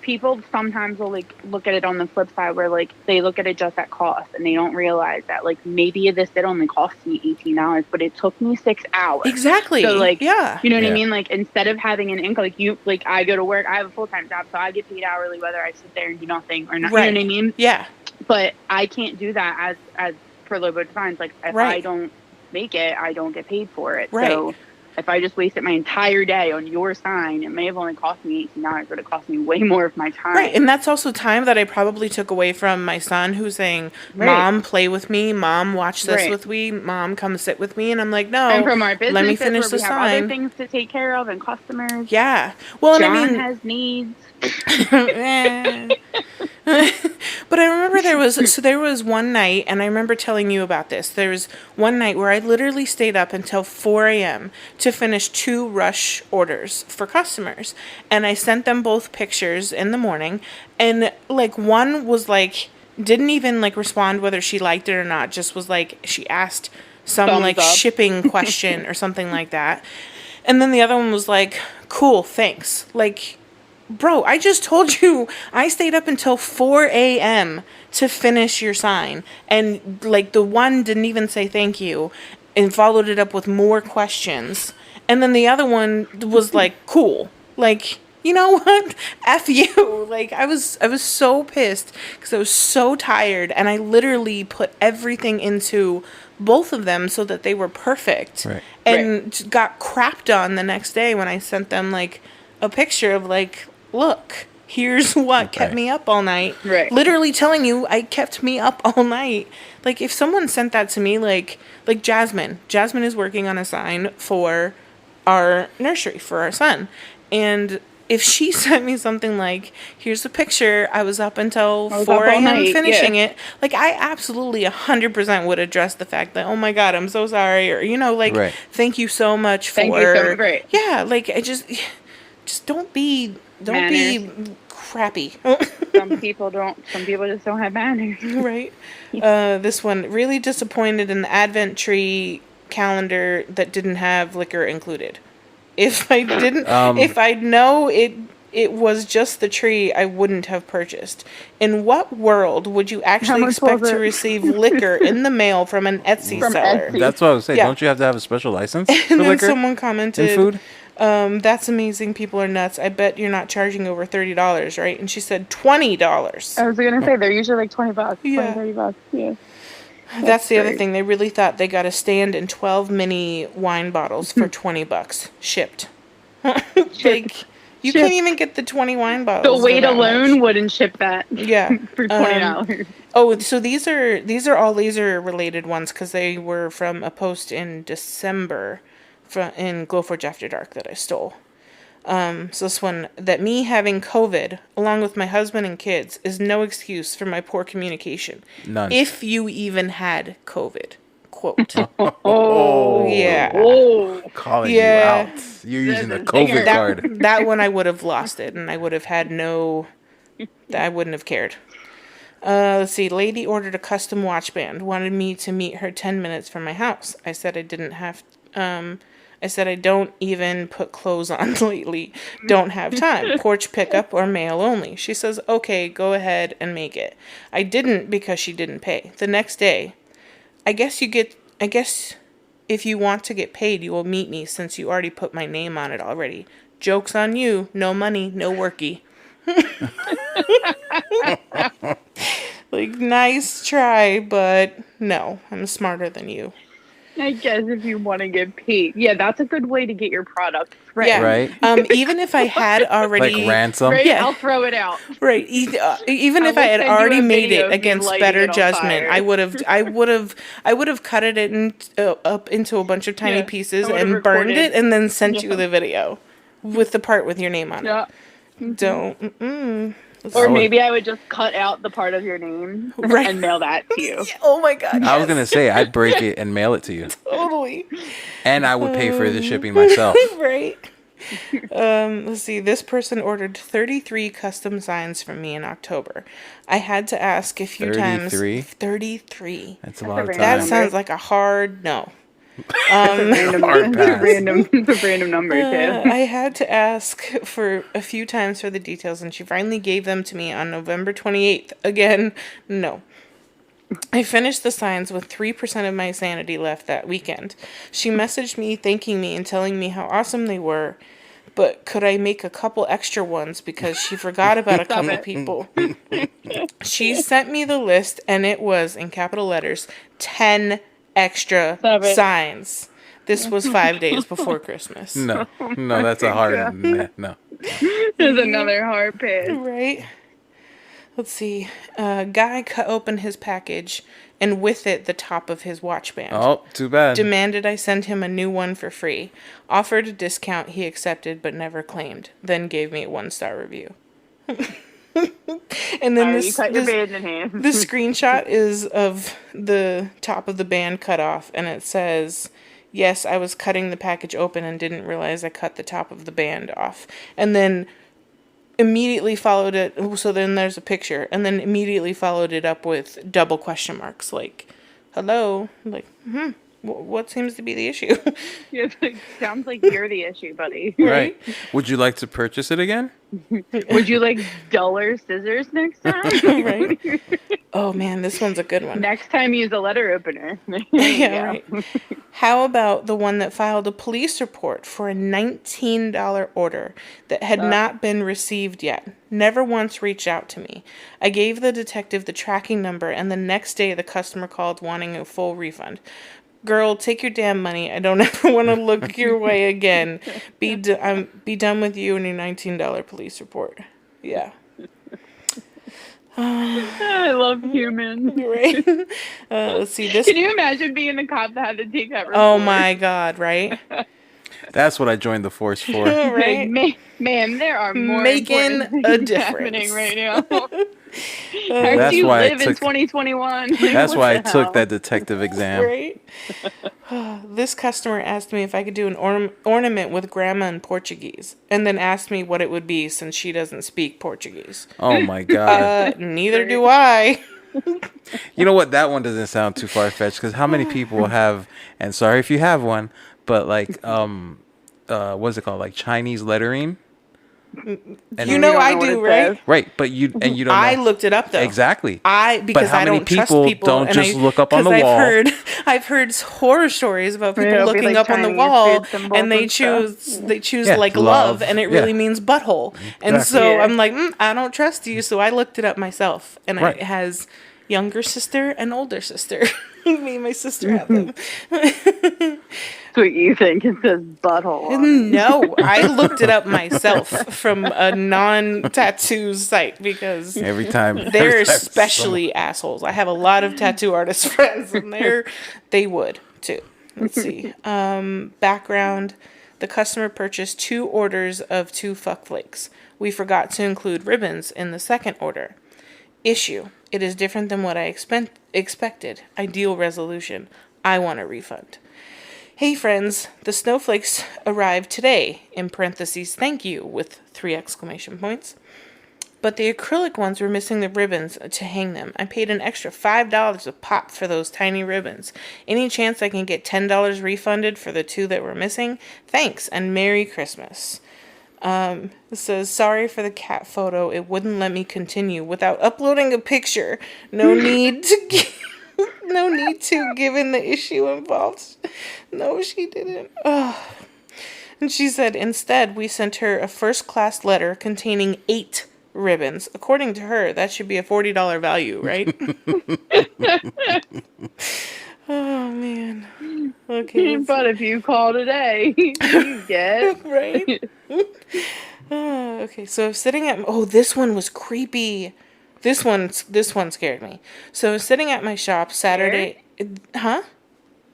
people sometimes will like look at it on the flip side where like they look at it just at cost and they don't realize that like maybe this did only cost me $18, but it took me 6 hours. Exactly. So like, yeah. you know what Yeah. I mean? Like instead of having an income, like I go to work, I have a full-time job, so I get paid hourly whether I sit there and do nothing or not. Right. You know what I mean? Yeah. But I can't do that as per Lobo Designs. Like if Right. I don't make it, I don't get paid for it. Right. So if I just wasted my entire day on your sign, it may have only cost me $18, but it cost me way more of my time. Right, and that's also time that I probably took away from my son who's saying, Mom, play with me. Mom, watch this with me. Mom, come sit with me. And I'm like, no, and from our businesses let me finish where the we have sign. other things to take care of and customers. Yeah. Well, John and I mean, has needs. But I remember there was one night, and I remember telling you about this. There was one night where I literally stayed up until 4 a.m. to finish 2 rush orders for customers. And I sent them both pictures in the morning. And, like, one was, like, didn't even, like, respond whether she liked it or not. Just was, like, she asked some, Thumbs like, up. shipping question or something like that. And then the other one was, like, cool, thanks. Like, bro, I just told you I stayed up until 4 a.m. to finish your sign. And, like, the one didn't even say thank you and followed it up with more questions. And then the other one was, like, cool. Like, you know what? F you. Like, I was so pissed because I was so tired. And I literally put everything into both of them so that they were perfect. Right. And got crapped on the next day when I sent them, like, a picture of, like, look, here's what kept me up all night. Right. Literally telling you I kept me up all night. Like, if someone sent that to me, like Jasmine is working on a sign for our nursery for our son. And if she sent me something like, here's a picture, I was up until 4 a.m. finishing it, like, I absolutely 100% would address the fact that, oh my God, I'm so sorry. Or, you know, like, thank you so much for. Thank you so much. Yeah, like, I just don't be crappy. Some people just don't have manners. Right. This one, really disappointed in the Advent tree calendar that didn't have liquor included. If I didn't, if I'd know it was just the tree, I wouldn't have purchased. In what world would you actually expect to receive liquor in the mail from an Etsy seller? Etsy. That's what I was saying. Yeah. Don't you have to have a special license for and then liquor? Someone commented, and food? That's amazing. People are nuts. I bet you're not charging over $30, right? And she said $20. I was going to say, they're usually like $20, yeah. $30. Yeah. That's the other thing. They really thought they got a stand and 12 mini wine bottles for $20 shipped. Like, you can't even get the 20 wine bottles. The weight alone wouldn't ship that. Yeah. For $20. So these are all laser related ones because they were from a post in December in Glowforge After Dark that I stole. So this one, that me having COVID, along with my husband and kids, is no excuse for my poor communication. None. If you even had COVID. Quote. Oh. Yeah. Oh. Calling you out. You're using the COVID card. That one I would have lost it, and I would have had I wouldn't have cared. Let's see. Lady ordered a custom watch band. Wanted me to meet her 10 minutes from my house. I said I didn't have... I said I don't even put clothes on lately. Don't have time. Porch pickup or mail only. She says, okay, go ahead and make it. I didn't because she didn't pay. The next day, I guess if you want to get paid, you will meet me since you already put my name on it already. Joke's on you. No money, no worky. Like, nice try, but no, I'm smarter than you. I guess if you want to get paid. Yeah, that's a good way to get your product. Right. Yeah. Right. Even if I had already... Like ransom? Right, yeah. I'll throw it out. Right. Even if I had already made it against better judgment, I would have cut it up into a bunch of tiny pieces and burned it and then sent you the video with the part with your name on it. Mm-hmm. Don't. Or maybe I would just cut out the part of your name and mail that to you. Oh my God. I was going to say, I'd break it and mail it to you. Totally. And I would pay for the shipping myself. Right. Let's see. This person ordered 33 custom signs from me in October. I had to ask a few times. 33? That's a lot of time. That sounds like a hard no. It's a random number too. I had to ask for a few times for the details, and she finally gave them to me on November 28th. Again, no. I finished the signs with 3% of my sanity left that weekend. She messaged me, thanking me, and telling me how awesome they were, but could I make a couple extra ones because she forgot about a couple people. She sent me the list, and it was, in capital letters, 10 extra signs. This was 5 days before Christmas. No, that's a hard no. There's another hard pass. Right? Let's see. Guy cut open his package, and with it, the top of his watch band. Oh, too bad. Demanded I send him a new one for free. Offered a discount he accepted but never claimed. Then gave me a 1-star review. And then You cut your band in half. the screenshot is of the top of the band cut off, and it says, "Yes, I was cutting the package open and didn't realize I cut the top of the band off." And then immediately followed it. So then there's a picture, and then immediately followed it up with double question marks, like, "Hello," like, what seems to be the issue? Yeah, sounds like you're the issue, buddy. Right. Would you like to purchase it again? Would you like duller scissors next time? Right. Oh man, this one's a good one. Next time, use a letter opener. Yeah, right. How about the one that filed a police report for a $19 order that had not been received yet? Never once reached out to me. I gave the detective the tracking number, and the next day the customer called wanting a full refund. Girl, take your damn money. I don't ever want to look your way again. Be done with you and your $19 police report. Yeah. I love humans. Right? Let's see this. Can you imagine being the cop that had to take that report? Oh my God! Right? That's what I joined the force for. Right? Man, there are more Making important a things happening difference. right now. How That's do you why I live in took- 2021? That's What why I the took hell? that detective exam. Right? This customer asked me if I could do an ornament with grandma in Portuguese, and then asked me what it would be since she doesn't speak Portuguese. Oh my God. Neither do I. You know what? That one doesn't sound too far fetched because how many people have? And sorry if you have one, but like what's it called? Like Chinese lettering. And You know don't I know what do, it right? says. right, but you don't. Know. I looked it up though. Exactly. Because how I many don't trust people people. don't and just look up on the 'cause wall? I've heard horror stories about people It'll be looking like up on the Chinese wall food symbols and they and stuff. choose Yeah, like love. love, and it Yeah. really means butthole. And Exactly. so Yeah. I'm like, I don't trust you. So I looked it up myself, and Right. it has younger sister and older sister. Me and my sister have them. That's what you think. It says butthole on it. No, I looked it up myself from a non-tattoo site because Every time they're especially assholes. I have a lot of tattoo artist friends, and they would too. Let's see. Background: the customer purchased 2 orders of 2 fuck flakes. We forgot to include ribbons in the second order. Issue: it is different than what I expected. Ideal resolution: I want a refund. Hey friends, the snowflakes arrived today, in parentheses, thank you, with 3 exclamation points. But the acrylic ones were missing the ribbons to hang them. I paid an extra $5 a pop for those tiny ribbons. Any chance I can get $10 refunded for the 2 that were missing? Thanks, and Merry Christmas. It says, sorry for the cat photo. It wouldn't let me continue without uploading a picture. No need to, given the issue involved. No, she didn't. Oh. And she said, instead, we sent her a first-class letter containing 8 ribbons. According to her, that should be a $40 value, right? Oh, man. Okay. But if you call today, you get. Right? Okay, so sitting at... Oh, this one was creepy. This one scared me. So sitting at my shop Saturday... Huh?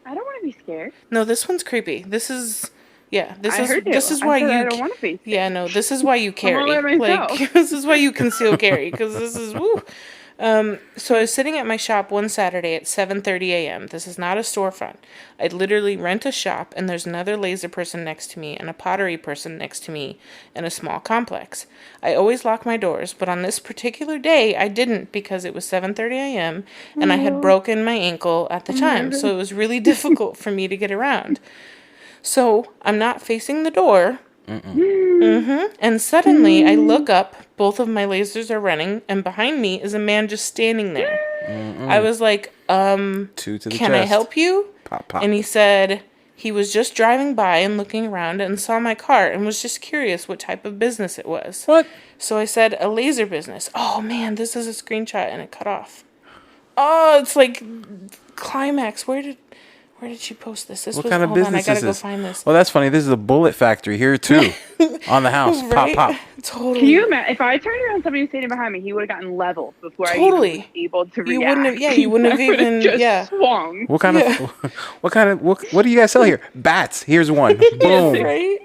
I don't want to be scared. No, this one's creepy. This is... Yeah, this I is heard you. this is I why said you... I don't want to be scared. Yeah, no, this is why you carry. let myself. Like, this is why you conceal carry, because this is... Woo. So I was sitting at my shop one Saturday at 7:30 a.m. This is not a storefront. I'd literally rent a shop, and there's another laser person next to me and a pottery person next to me in a small complex. I always lock my doors, but on this particular day, I didn't because it was 7:30 a.m. and I had broken my ankle at the time, so it was really difficult for me to get around. So I'm not facing the door. And suddenly I look up, both of my lasers are running, and behind me is a man just standing there. I was like, 2 to the can I chest. help you? Pop, pop. And he said he was just driving by and looking around and saw my car and was just curious what type of business it was. What? So I said, a laser business. Oh man, this is a screenshot and it cut off. Oh, it's like climax. Where Where did she post this? What kind of business I gotta is go this? find this. Well, that's funny. This is a bullet factory here too, on the house. Right? Pop, pop. Totally. Can you imagine if I turned around somebody was standing behind me, he would have gotten leveled before I even was able to react. You wouldn't have. Yeah, you wouldn't have even. Just swung. What kind of? What do you guys sell here? Bats. Here's one. Boom. Right.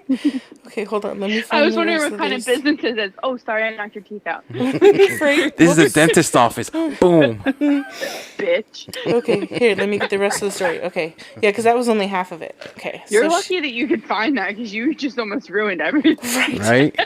Okay, hold on. Let me find I was wondering what kind of businesses is. Oh, sorry, I knocked your teeth out. Right? This is a dentist office. Boom. Bitch. Okay, here. Let me get the rest of the story. Okay, yeah, because that was only half of it. Okay. You're lucky that you could find that because you just almost ruined everything. Right.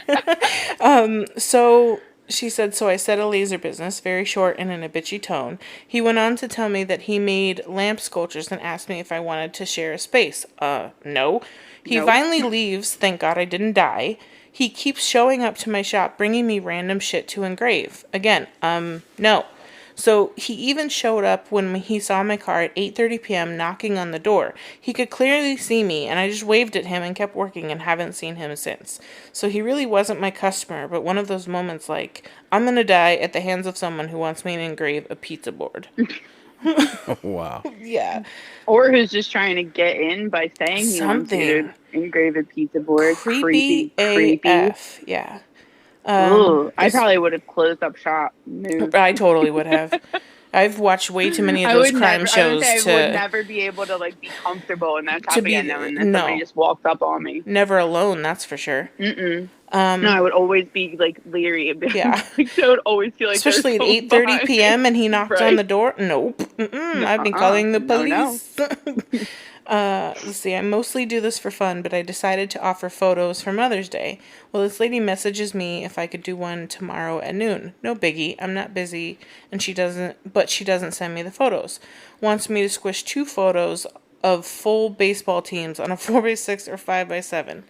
So she said, so I said a laser business, very short and in a bitchy tone. He went on to tell me that he made lamp sculptures and asked me if I wanted to share a space. No. He finally leaves. Thank God I didn't die. He keeps showing up to my shop, bringing me random shit to engrave. Again, no. So he even showed up when he saw my car at 8:30 p.m. knocking on the door. He could clearly see me, and I just waved at him and kept working and haven't seen him since. So he really wasn't my customer, but one of those moments like, I'm going to die at the hands of someone who wants me to engrave a pizza board. Wow. Yeah. Or who's just trying to get in by saying he wants you to engrave a pizza board. Creepy AF. Yeah. I probably would have closed up shop. I totally would have. I've watched way too many of those crime shows. I would never be able to be comfortable in that topic again, knowing that somebody just walked up on me. Never alone, that's for sure. No, I would always be leery. Yeah. I would always feel like, especially at 8:30 p.m. and he knocked on the door. Nope. I've been calling the police. No. Let's see, I mostly do this for fun, but I decided to offer photos for Mother's Day. Well, this lady messages me if I could do one tomorrow at noon. No biggie, I'm not busy, and she doesn't send me the photos. Wants me to squish 2 photos of full baseball teams on a 4x6 or 5x7.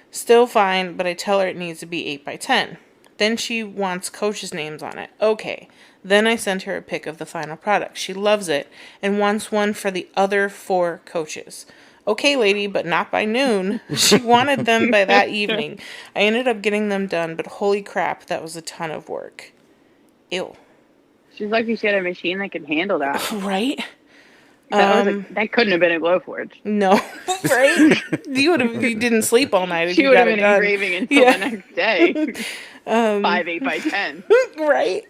Still fine, but I tell her it needs to be 8x10. Then she wants coaches' names on it. Okay. Then I send her a pic of the final product. She loves it and wants one for the other 4 coaches. Okay, lady, but not by noon. She wanted them by that evening. I ended up getting them done, but holy crap, that was a ton of work. Ew. She's lucky she had a machine that could handle that. Right? That couldn't have been a Glowforge. No, right? You didn't sleep all night. She would have been engraving until the next day. 5 8x10. Right.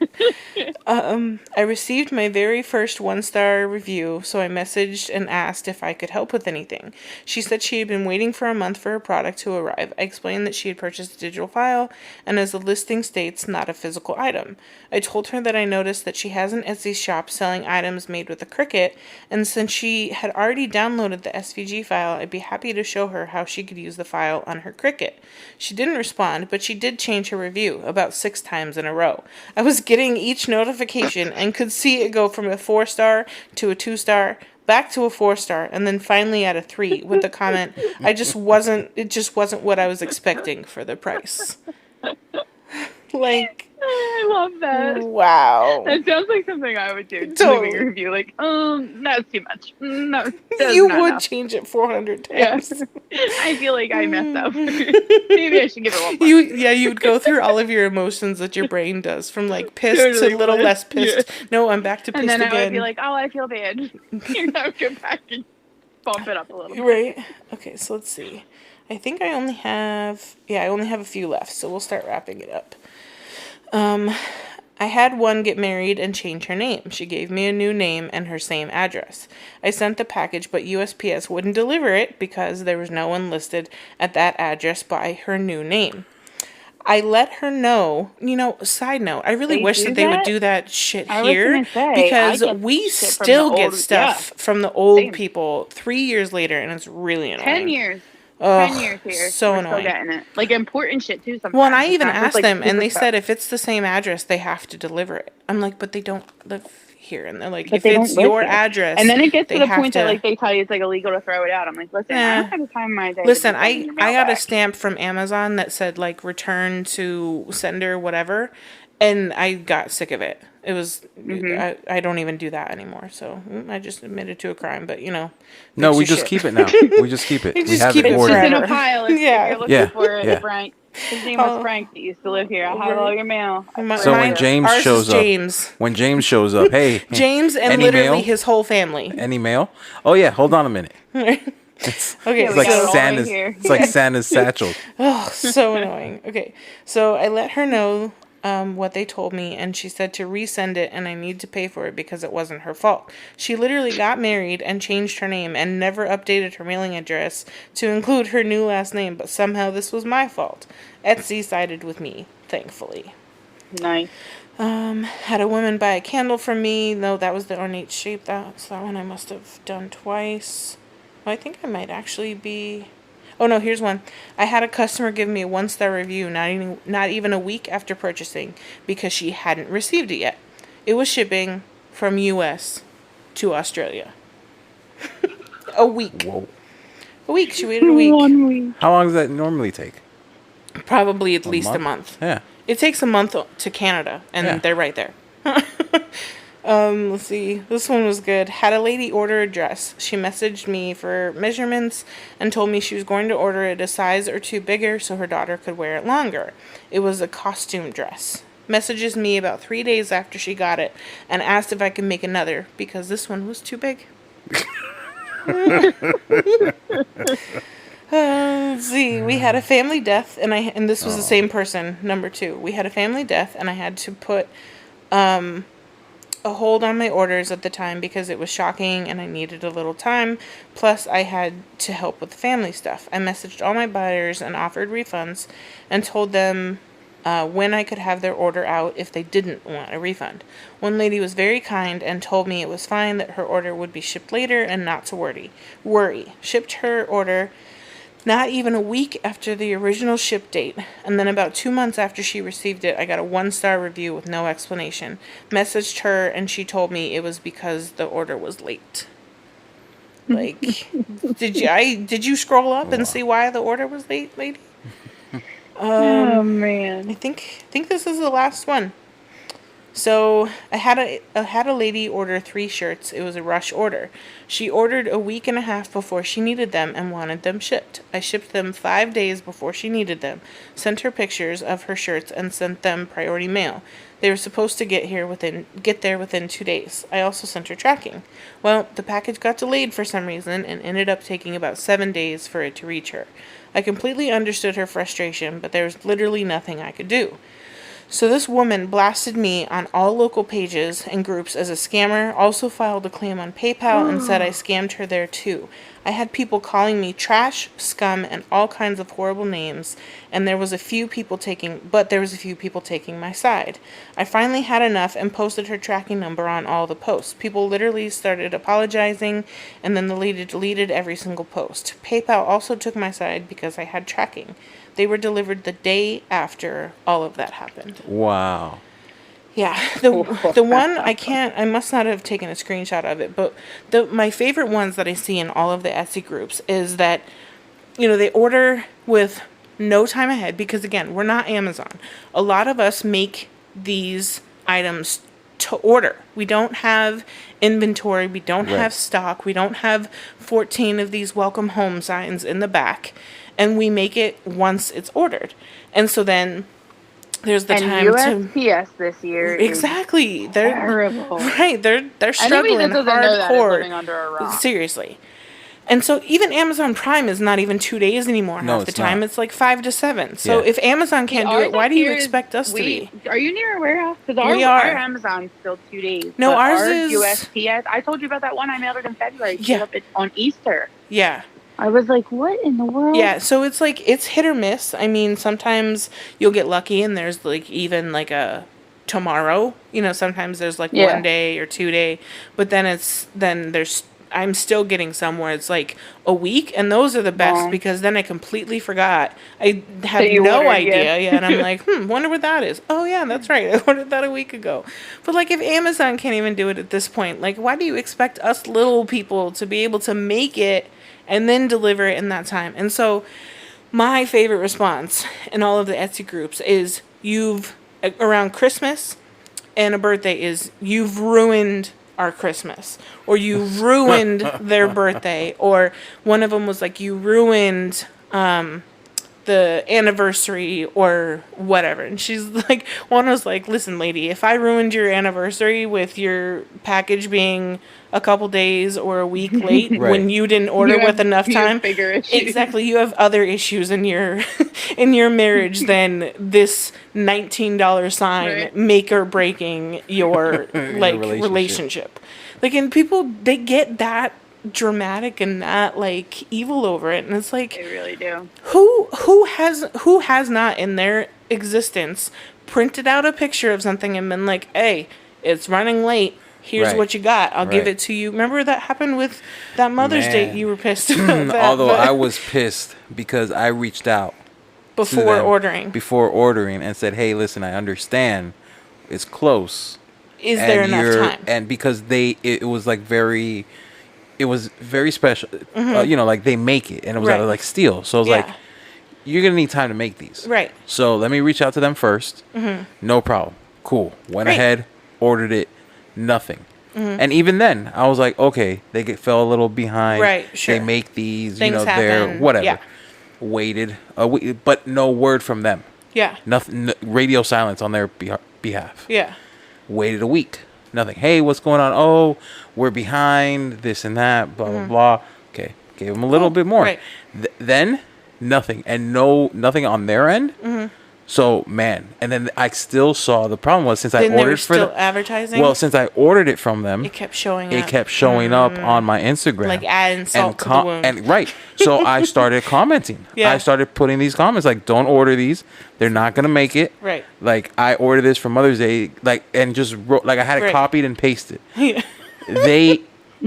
I received my very first 1-star review, so I messaged and asked if I could help with anything. She said she had been waiting for a month for her product to arrive. I explained that she had purchased a digital file, and as the listing states, not a physical item. I told her that I noticed that she has an Etsy shop selling items made with a Cricut, and since she had already downloaded the SVG file, I'd be happy to show her how she could use the file on her Cricut. She didn't respond, but she did change her review about 6 times in a row. I was getting each notification and could see it go from a 4-star to a 2-star, back to a 4-star, and then finally at a 3 with the comment, it just wasn't what I was expecting for the price. I love that. Wow. That sounds like something I would do. Totally. Leaving a review that's too much. No, you would enough. Change it 400 times. Yeah. I feel like I messed up. Maybe I should give it one more. You would go through all of your emotions that your brain does, from pissed to a little less pissed. Yeah. No, I'm back to pissed again. And then I would be like, oh, I feel bad. You're going to go back and bump it up a little bit. Right. Okay, so let's see. I think I only have a few left, so we'll start wrapping it up. I had one get married and change her name. She gave me a new name and her same address. I sent the package, but USPS wouldn't deliver it because there was no one listed at that address by her new name. I let her know, side note, I really wish that they would do that shit here because we still get stuff from the old people 3 years later, and it's really annoying. 10 years. 10 years here. So we're annoying. Still getting it. Important shit too sometimes. Well, and I even asked them, and they said if it's the same address, they have to deliver it. I'm like, but they don't live here. And they're like, if it's your address. And then it gets to the point that they tell you it's illegal to throw it out. I'm like, listen, I don't have the time in my day. Listen, I got a stamp from Amazon that said return to sender, whatever. And I got sick of it. It was, I don't even do that anymore. So I just admitted to a crime, but No, we just keep it now. We just keep it. We have it ordered. It's in a pile if you're looking for it, right? His name was Frank that used to live here. I have all your mail. So when James ours shows is up, James. Hey, James and any literally mail? his whole family. Any mail? Oh yeah, hold on a minute. Okay, Yeah, It's we like got it all right Santa's. here. It's like Santa's satchel. oh, so annoying. Okay, so I let her know what they told me, and she said to resend it, and I need to pay for it because it wasn't her fault. She literally got married and changed her name and never updated her mailing address to include her new last name, but somehow this was my fault. Etsy sided with me, thankfully. Nice. Had a woman buy a candle from me. No, that was the ornate shape. That one I must have done twice. Well, I think I might actually be... Oh no, here's one. I had a customer give me a 1-star review not even a week after purchasing because she hadn't received it yet. It was shipping from US to Australia. A week. Whoa. A week. She waited a week. 1 week. How long does that normally take? Probably at least a month. Yeah. It takes a month to Canada, and they're right there. Let's see. This one was good. Had a lady order a dress. She messaged me for measurements and told me she was going to order it a size or two bigger so her daughter could wear it longer. It was a costume dress. Messages me about 3 days after she got it and asked if I could make another because this one was too big. Let's see. We had a family death, and this was the same person, number 2. We had a family death, and I had to put a hold on my orders at the time because it was shocking and I needed a little time. Plus, I had to help with the family stuff. I messaged all my buyers and offered refunds and told them when I could have their order out if they didn't want a refund. One lady was very kind and told me it was fine that her order would be shipped later and not to worry. Shipped her order not even a week after the original ship date, and then about 2 months after she received it, I got a 1-star review with no explanation. Messaged her, and she told me it was because the order was late. Like, did you scroll up and see why the order was late, lady? Oh man, I think this is the last one. So I had a lady order 3 shirts. It was a rush order. She ordered a week and a half before she needed them and wanted them shipped. I shipped them 5 days before she needed them, sent her pictures of her shirts, and sent them priority mail. They were supposed to get there within 2 days. I also sent her tracking. Well, the package got delayed for some reason and ended up taking about 7 days for it to reach her. I completely understood her frustration, but there was literally nothing I could do. So this woman blasted me on all local pages and groups as a scammer, also filed a claim on PayPal and said I scammed her there too. I had people calling me trash, scum, and all kinds of horrible names, and there was a few people taking my side. I finally had enough and posted her tracking number on all the posts. People literally started apologizing, and then the lady deleted every single post. PayPal also took my side because I had tracking. They were delivered the day after all of that happened. Wow. Yeah, the one I must not have taken a screenshot of it, but my favorite ones that I see in all of the Etsy groups is that, they order with no time ahead because, again, we're not Amazon. A lot of us make these items to order. We don't have inventory. We don't have stock. We don't have 14 of these welcome home signs in the back. And we make it once it's ordered. And so then there's the time USPS this year exactly. They're terrible. Right. They're struggling hardcore. Seriously. And so even Amazon Prime is not even 2 days anymore half the time. It's like 5 to 7. So if Amazon can't do it, why do you expect us to be? Are you near a warehouse? Because our Amazon's still 2 days. No, ours is USPS. I told you about that one. I mailed it in February. Showed up on Easter. Yeah. I was like, what in the world? Yeah, so it's like, it's hit or miss. I mean, sometimes you'll get lucky and there's like even like a tomorrow. Sometimes there's like 1 day or 2 day. But then I'm still getting some where it's like a week. And those are the best because then I completely forgot. I had no idea. Yeah, and I'm like, wonder what that is. Oh, yeah, that's right. I ordered that a week ago. But like if Amazon can't even do it at this point, like why do you expect us little people to be able to make it and then deliver it in that time? And so my favorite response in all of the Etsy groups is around Christmas and a birthday is you've ruined our Christmas, or you ruined their birthday, or one of them was like you ruined the anniversary or whatever. And she's like, one was like, listen, lady, if I ruined your anniversary with your package being a couple days or a week late Right. when you didn't order with enough you have time, bigger issues. exactly, you have other issues in your in your marriage than this $19 sign Right. make or breaking your like relationship. Like, and people, they get that dramatic and that like evil over it, and it's like, They really do. who has not in their existence printed out a picture of something and been like, hey, it's running late, here's Right. what you got, I'll give Right. it to you. Remember that happened with that Mother's Day? Man. You were pissed about that. Although but I was pissed because I reached out to before them ordering, before ordering and said, hey, listen, I understand it's close. is And there enough time? And because it was like it was very special. You know, like they make it and it was out of Right. like steel. So I was Yeah. like, you're going to need time to make these. Right. So let me reach out to them first. No problem. Cool. Went Great. ahead, ordered it. Nothing. And even then, I was like, okay, fell a little behind. Right, sure. They make these, Things they're happen. whatever. Yeah. Waited a week, but no word from them. Yeah. Nothing. Radio silence on their behalf. Yeah. Waited a week. Nothing. Hey, what's going on? Oh, we're behind. This and that. Blah blah blah. Okay, gave them a little bit more. Right. Then nothing, and nothing on their end. So man, and then I still saw the problem was since Then I they were ordered for still them. advertising. Well, since I ordered it from them, it kept showing it up. kept showing up on my Instagram, Like adding salt to the wound. And right, so I started commenting. Yeah. I started putting these comments like, "Don't order these; they're not gonna make it." Right. Like I ordered this for Mother's Day, like, and just wrote like I had it Right. copied and pasted. Yeah. They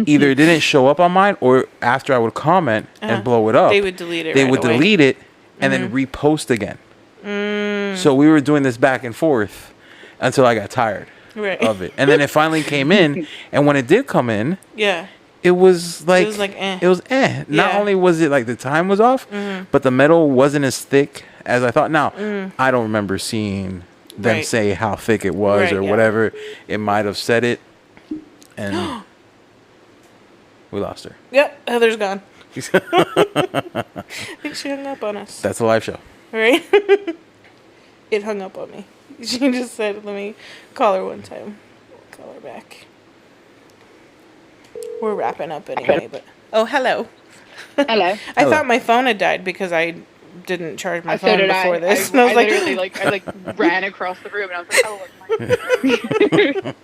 either didn't show up on mine, or after I would comment and blow it up, They would delete it They right would away. delete it and then repost again. So we were doing this back and forth until I got tired Right. of it, and then it finally came in. And when it did come in, Yeah. it was like eh. It was eh. Not Yeah. only was it like the time was off, but the metal wasn't as thick as I thought. Now I don't remember seeing them Right. say how thick it was Right, or yeah. whatever. It might have said it, and we lost her. Yep. Heather's gone. I think she hung up on us. That's a live show. Right? It hung up on me. She just said, let me call her one time. Call her back. We're wrapping up anyway, but... Oh, hello. Hello. I Hello. thought my phone had died because I didn't charge my So phone did before I. this. I, And I was I like, literally I ran across the room and I was like, oh, it's my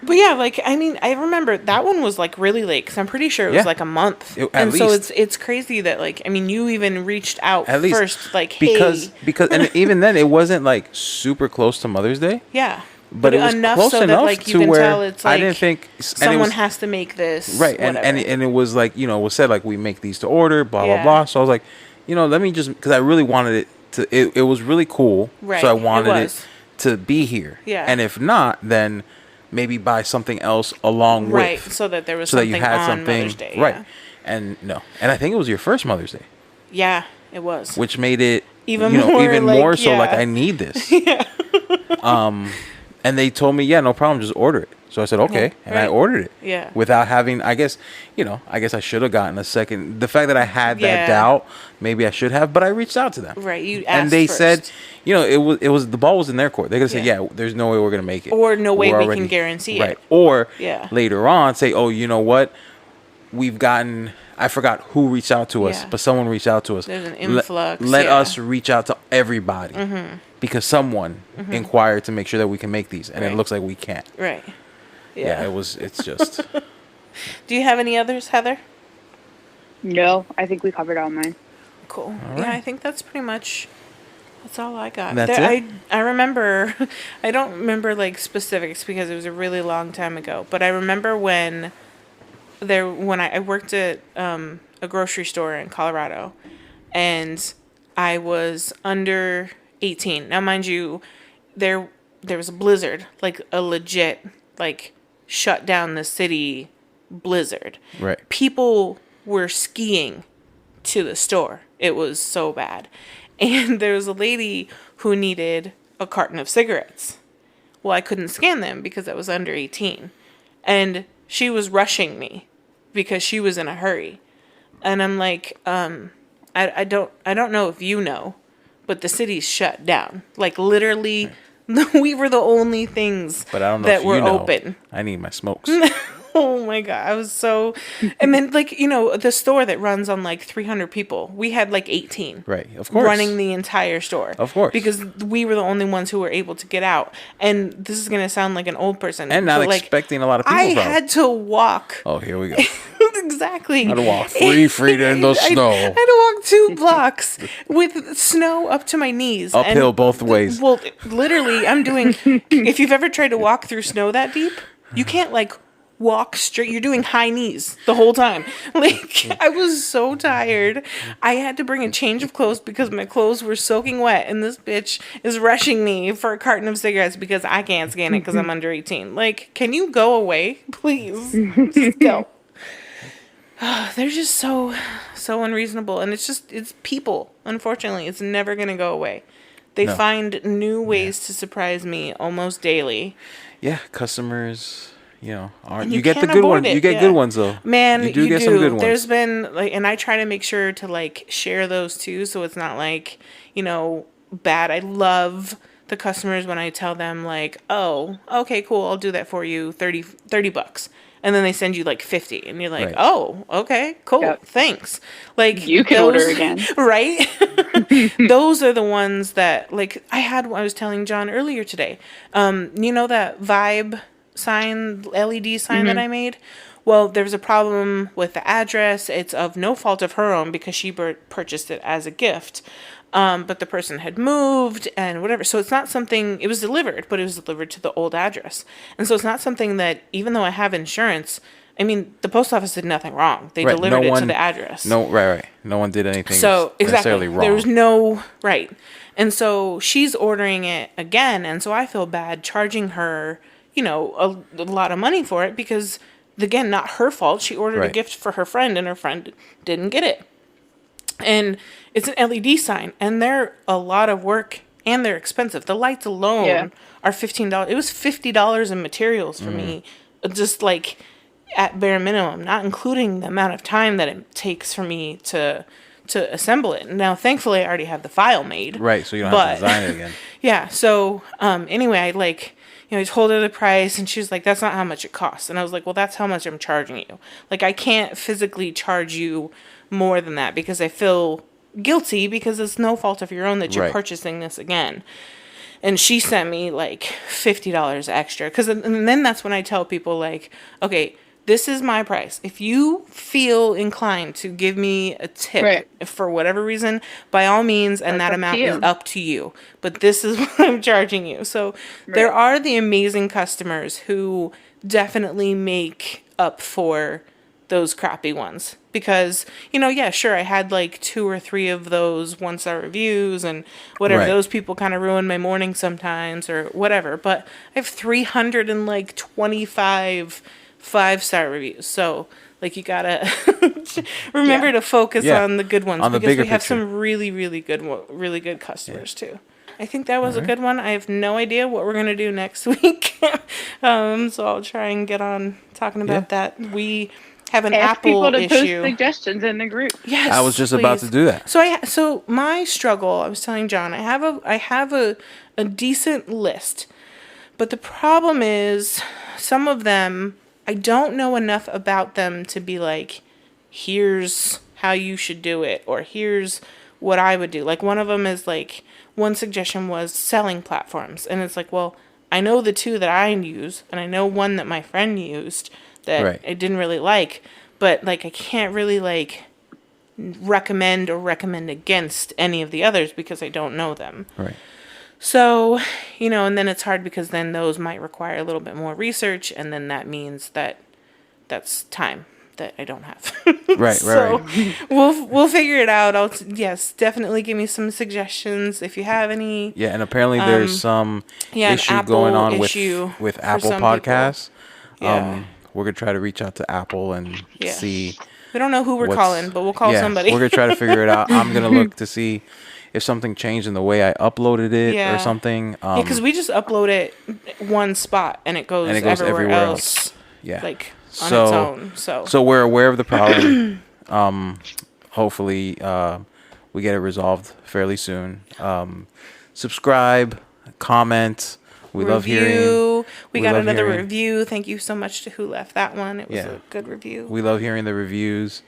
but yeah, like, I mean, I remember that one was like really late because I'm pretty sure it was Yeah. like a month. At and so least. it's crazy that, like, I mean, you even reached out At least first, like, hey. because and even then it wasn't like super close to Mother's Day, Yeah. but it was enough close so enough that, like, you to can where tell it's like I didn't think and it someone was- has to make this. right, and whatever. it was like, it was said like we make these to order, blah Yeah. blah blah. So I was like, let me just, because I really wanted it to. It was really cool, Right, so I it wanted it was. to be here. Yeah. And if not, then maybe buy something else along Right, with, so that there was so that something you had on something Mother's Day. right. Yeah. And no, and I think it was your first Mother's Day, Yeah, it was. which made it Even even more, more like, so. Like yeah. I need this. And they told me, yeah, no problem, just order it. So I said, okay, and I right. ordered it. Yeah. Without having, I guess I should have gotten a second. The fact that I had that Yeah. doubt, maybe I should have, but I reached out to them. Right, you asked and they first. said, it was the ball was in their court. They're gonna say, Yeah. yeah, there's no way we're gonna make it, Or no way We're we can guarantee it. right. Or Yeah. later on, say, oh, you know what, we've gotten. I forgot who reached out to us, Yeah. but someone reached out to us. There's an Let- influx, Let yeah. us reach out to everybody because someone inquired to make sure that we can make these, and Right. it looks like we can't. Right. Yeah, Yeah. it's just. Do you have any others, Heather? No, I think we covered all mine. Cool. All Yeah, right. I think that's pretty much. That's all I got. That's There- it? I remember. I don't remember like specifics because it was a really long time ago. But I remember when I worked at a grocery store in Colorado, and I was under 18. Now, mind you, there was a blizzard, like a legit like shut down the city blizzard. Right. People were skiing to the store. It was so bad. And there was a lady who needed a carton of cigarettes. Well, I couldn't scan them because I was under 18. And she was rushing me because she was in a hurry. And I'm like, I I don't know if you know, but the city's shut down. Like literally, we were the only things But I don't know that if were you know, open. I need my smokes. Oh my God. I was so, and then like, the store that runs on like 300 people, we had like 18. Right. Of course. Running the entire store. Of course. Because we were the only ones who were able to get out. And this is going to sound like an old person. And not but, like, expecting a lot of people. I had to walk. Oh, here we go. Exactly. I had to walk 3 feet in the snow. I had to walk 2 blocks with snow up to my knees. Uphill both ways. Well, literally, I'm doing, if you've ever tried to walk through snow that deep, you can't like walk straight. You're doing high knees the whole time. Like, I was so tired. I had to bring a change of clothes because my clothes were soaking wet, and this bitch is rushing me for a carton of cigarettes because I can't scan it because I'm under 18. Like, can you go away, please? Just go. They're just so unreasonable, and it's people. Unfortunately, it's never gonna go away. They find new ways to surprise me almost daily. Yeah, customers, you you get the can't good avoid ones. it, You get good ones though. Man, you do get some good ones. There's been like, and I try to make sure to like share those too, so it's not like bad. I love the customers when I tell them like, oh, okay, cool, I'll do that for you, $30. And then they send you like 50 and you're like, Right. oh, okay, cool. Yep. Thanks. Like you can order again. Right. Those are the ones that like I was telling John earlier today. That Vibe sign, LED sign that I made? Well, there's a problem with the address. It's of no fault of her own because she purchased it as a gift. But the person had moved and whatever. So it's not something, it was delivered, but it was delivered to the old address. And so it's not something that, even though I have insurance, I mean, the post office did nothing wrong. They delivered it to the address. Right. No one did anything necessarily exactly wrong. There was no, right. And so she's ordering it again. And so I feel bad charging her, a lot of money for it because, again, not her fault. She ordered a gift for her friend and her friend didn't get it. And it's an LED sign, and they're a lot of work, and they're expensive. The lights alone are $15. It was $50 in materials for me, just like at bare minimum, not including the amount of time that it takes for me to assemble it. Now, thankfully, I already have the file made. Right, so you don't have to design it again. Yeah, so anyway, I told her the price, and she was like, that's not how much it costs. And I was like, well, that's how much I'm charging you. Like, I can't physically charge you more than that because I feel guilty because it's no fault of your own that you're purchasing this again. And she sent me like $50 extra and then that's when I tell people like, okay, this is my price. If you feel inclined to give me a tip for whatever reason, by all means, and that amount is up to you. But this is what I'm charging you. So there are the amazing customers who definitely make up for those crappy ones because, sure, I had like 2 or 3 of those 1-star reviews and whatever. Those people kind of ruin my morning sometimes or whatever. But I have 325 5-star reviews. So like you gotta remember to focus on the good ones because we have some really, really good customers too. I think that was a good one. I have no idea what we're going to do next week. So I'll try and get on talking about that. We have an Apple people to issue. Post suggestions in the group. Yes, I was just about to do that. So my struggle, I was telling John, I have a decent list, but the problem is some of them I don't know enough about them to be like, here's how you should do it, or here's what I would do. Like one of them is like, one suggestion was selling platforms, and it's like, well, I know the 2 that I use, and I know one that my friend used that I didn't really like, but like I can't really like recommend against any of the others because I don't know them. Right. So, and then it's hard because then those might require a little bit more research, and then that means that that's time that I don't have. Right. We'll figure it out. Definitely give me some suggestions if you have any. Yeah, and apparently there's some issue going on with Apple Podcasts. We're gonna try to reach out to Apple and see. We don't know who we're calling, but we'll call somebody. We're gonna try to figure it out. I'm gonna look to see if something changed in the way I uploaded it or something. Because we just upload it one spot and it goes everywhere else. Yeah. Like on its own. So we're aware of the problem. Hopefully we get it resolved fairly soon. Subscribe, comment. We love hearing. We got another review. Thank you so much to who left that one. It was a good review. We love hearing the reviews.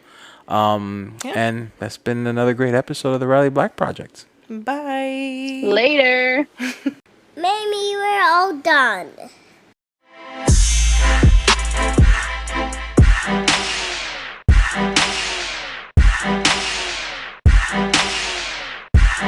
And that's been another great episode of the Riley Black Project. Bye. Later. Maybe we're all done.